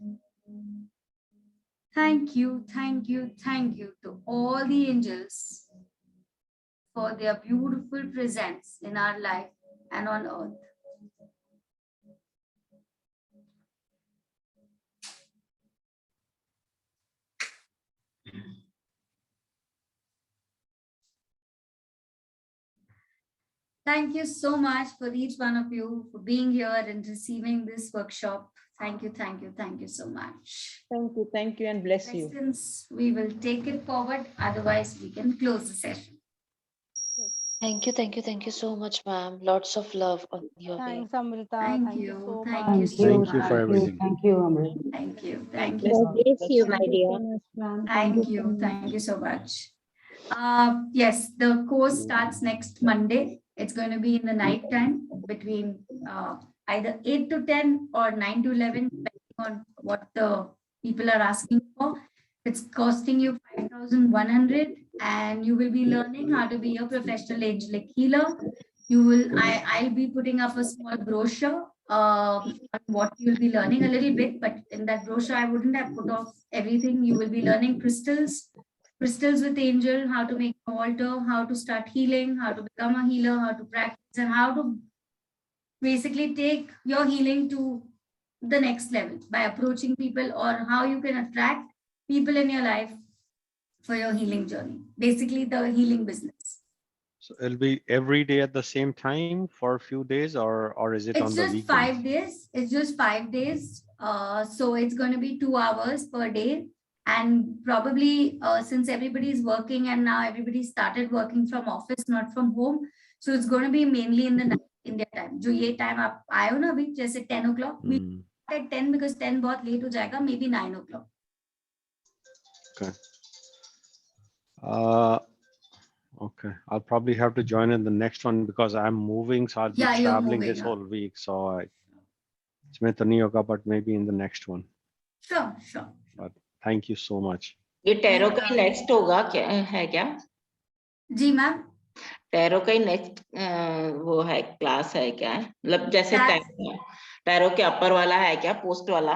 Thank you, thank you, thank you to all the angels for their beautiful presence in our life and on earth. Thank you so much for each one of you for being here and receiving this workshop. Thank you, thank you, thank you so much. Thank you, and bless you. Questions, we will take it forward. Otherwise, we can close the session. Thank you so much, ma'am. Lots of love on your way. Thanks, Amrita. Thank you you. so Thank much. you so Thank you much. for everything. Thank you, Amrit. Thank you. Thank Bless you. God bless you, my Thank you so dear. much, ma'am. Thank you. Thank you so much. Yes, the course starts next Monday. It's going to be in the night time between either 8 to 10 or 9 to 11, depending on what the people are asking for. It's costing you 5,100, and you will be learning how to be a professional angelic healer. I'll be putting up a small brochure on what you'll be learning a little bit, but in that brochure, I wouldn't have put off everything. You will be learning crystals with angel, how to make an altar, how to start healing, how to become a healer, how to practice, and how to basically take your healing to the next level by approaching people, or how you can attract people in your life for your healing journey. Basically, the healing business. So it'll be every day at the same time for a few days, or is it on It's the just weekends? 5 days. It's just 5 days. So it's going to be 2 hours per day. And probably since everybody is working and now everybody started working from office, not from home. So it's going to be mainly in the night, India time. जो ये time आप आए हो ना अभी, जैसे 10 o'clock. We start at 10 because 10 बहुत late हो जाएगा. Maybe 9 o'clock. Okay. Okay. I'll probably have to join in the next one because I'm moving, so I'll be Yeah, you're traveling moving, this yeah. whole week. So इसमें तो नहीं होगा, but maybe in the next one. Sure, sure. But thank you so much. ये tarot का next होगा क्या है क्या? जी मैम. टैरो का नेक्स्ट वो है क्लास है क्या? मतलब जैसे टैरो के अपर वाला है क्या, पोस्ट वाला?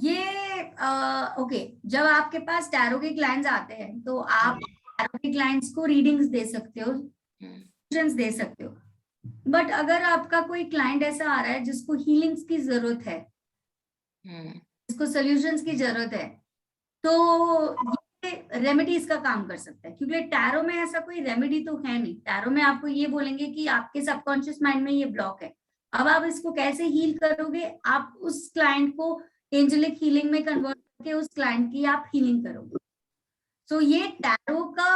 ये ओके, जब आपके पास टैरो के क्लाइंट्स आते हैं तो आप टैरो के क्लाइंट्स को रीडिंग्स दे सकते हो, सजेशंस दे सकते हो। बट अगर आपका कोई क्लाइंट ऐसा आ रहा है जिसको हीलिंग्स की जरूरत है, जिसको सॉल्यूशंस की जरूरत है, तो ये रेमेडीज का काम कर सकता है, क्योंकि टैरो में ऐसा कोई रेमेडी तो है नहीं। टैरो में आपको ये बोलेंगे कि आपके सबकॉन्शियस माइंड में ये ब्लॉक है, अब आप इसको कैसे हील करोगे, आप उस क्लाइंट को एंजेलिक हीलिंग में कन्वर्ट करके उस क्लाइंट की आप हीलिंग करोगे। सो ये टैरो का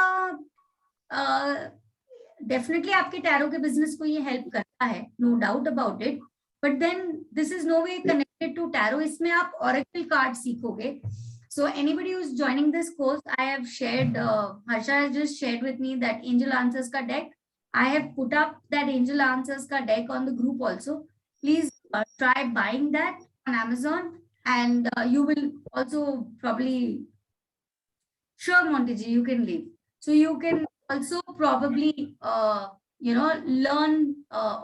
डेफिनेटली आपके टैरो के बिजनेस को ये हेल्प करता है, no doubt about it, but then this is no way connected to tarot. इसमें आप ऑरेकल कार्ड सीखोगे। So anybody who's joining this course, I have shared, Harsha has just shared with me that Angel Answers ka deck. I have put up that Angel Answers ka deck on the group also. Please try buying that on Amazon, and you will also probably, sure Monty, you can leave. So you can also probably, learn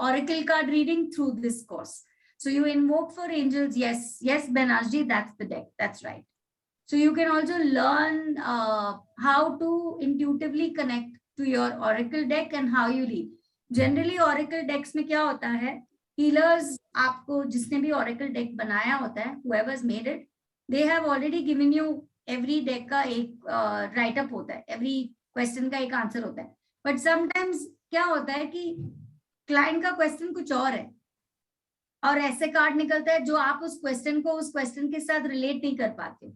Oracle card reading through this course. So you invoke for angels. Yes, Benazji, that's the deck. That's right. So you can also learn how to intuitively connect to your Oracle deck and how you read. Generally Oracle decks में क्या होता है, healers आपको जिसने भी Oracle deck बनाया होता है, whoever's made it, they have already given you every deck का एक write up होता है, every question का एक answer होता है. But sometimes क्या होता है कि client का question कुछ और है और ऐसे कार्ड निकलता है जो आप उस क्वेश्चन के साथ रिलेट नहीं कर पाते,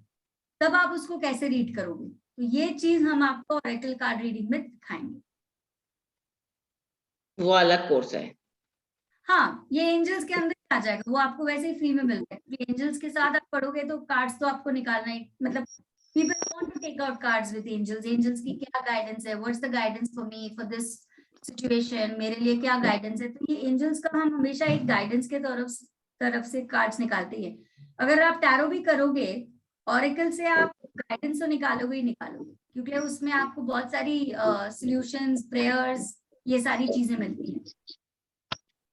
तब आप उसको कैसे रीड करोगे? तो ये चीज हम आपको ऑरेकल कार्ड रीडिंग में दिखाएंगे। वो अलग कोर्स है। हाँ, ये एंजल्स के अंदर आ जाएगा, वो आपको वैसे ही फ्री में मिलता है। एंजल्स के साथ आप पढ़ोगे तो कार्ड्स तो आपको निकालना ही, मतलब people want to take out cards with angels. Angels की क्या गाइडेंस है, what's the guidance for me for this situation, मेरे लिए क्या गाइडेंस है। तो ये एंजल्स का हम हमेशा एक गाइडेंस के तरफ से कार्ड्स निकालते हैं। अगर आप टैरो भी करोगे, ऑरेकल से आप गाइडेंस तो निकालोगे ही निकालोगे, क्योंकि उसमें आपको बहुत सारी सॉल्यूशंस, प्रेयर्स, ये सारी चीजें मिलती हैं।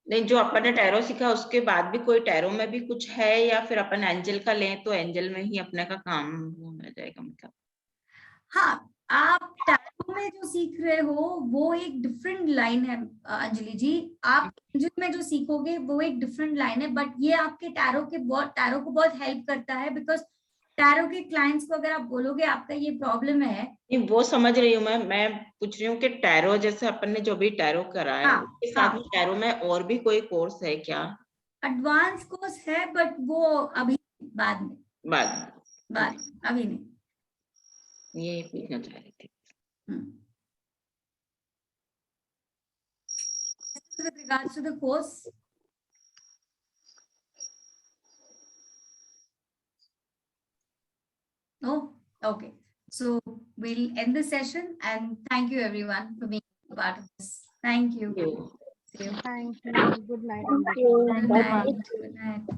नहीं, जो अपन ने टैरो सीखा उसके बाद भी कोई टैरो में भी कुछ है, या फिर अपन एंजल का लें तो एंजल में ही अपने का काम हो जाएगा? मतलब हाँ, आप टैरो में जो सीख रहे हो वो एक डिफरेंट लाइन है अंजलि जी। आप एंजल में जो सीखोगे वो एक डिफरेंट लाइन है, बट ये आपके टैरो को बहुत हेल्प करता है, बिकॉज टैरो के क्लाइंट्स को अगर आप बोलोगे आपका ये प्रॉब्लम है, नहीं वो समझ रही हूँ मैं पूछ रही हूँ कि टैरो जैसे अपन ने जो भी टैरो करा है, उसके साथ में टैरो में और भी कोई कोर्स है क्या? एडवांस कोर्स है, बट वो अभी बाद में अभी नहीं। ये पूछना चाह रही थी। With regards to the course, oh, okay. So we'll end the session, and thank you everyone for being a part of this. Thank you. Thank you. Good night. Good night. Good night.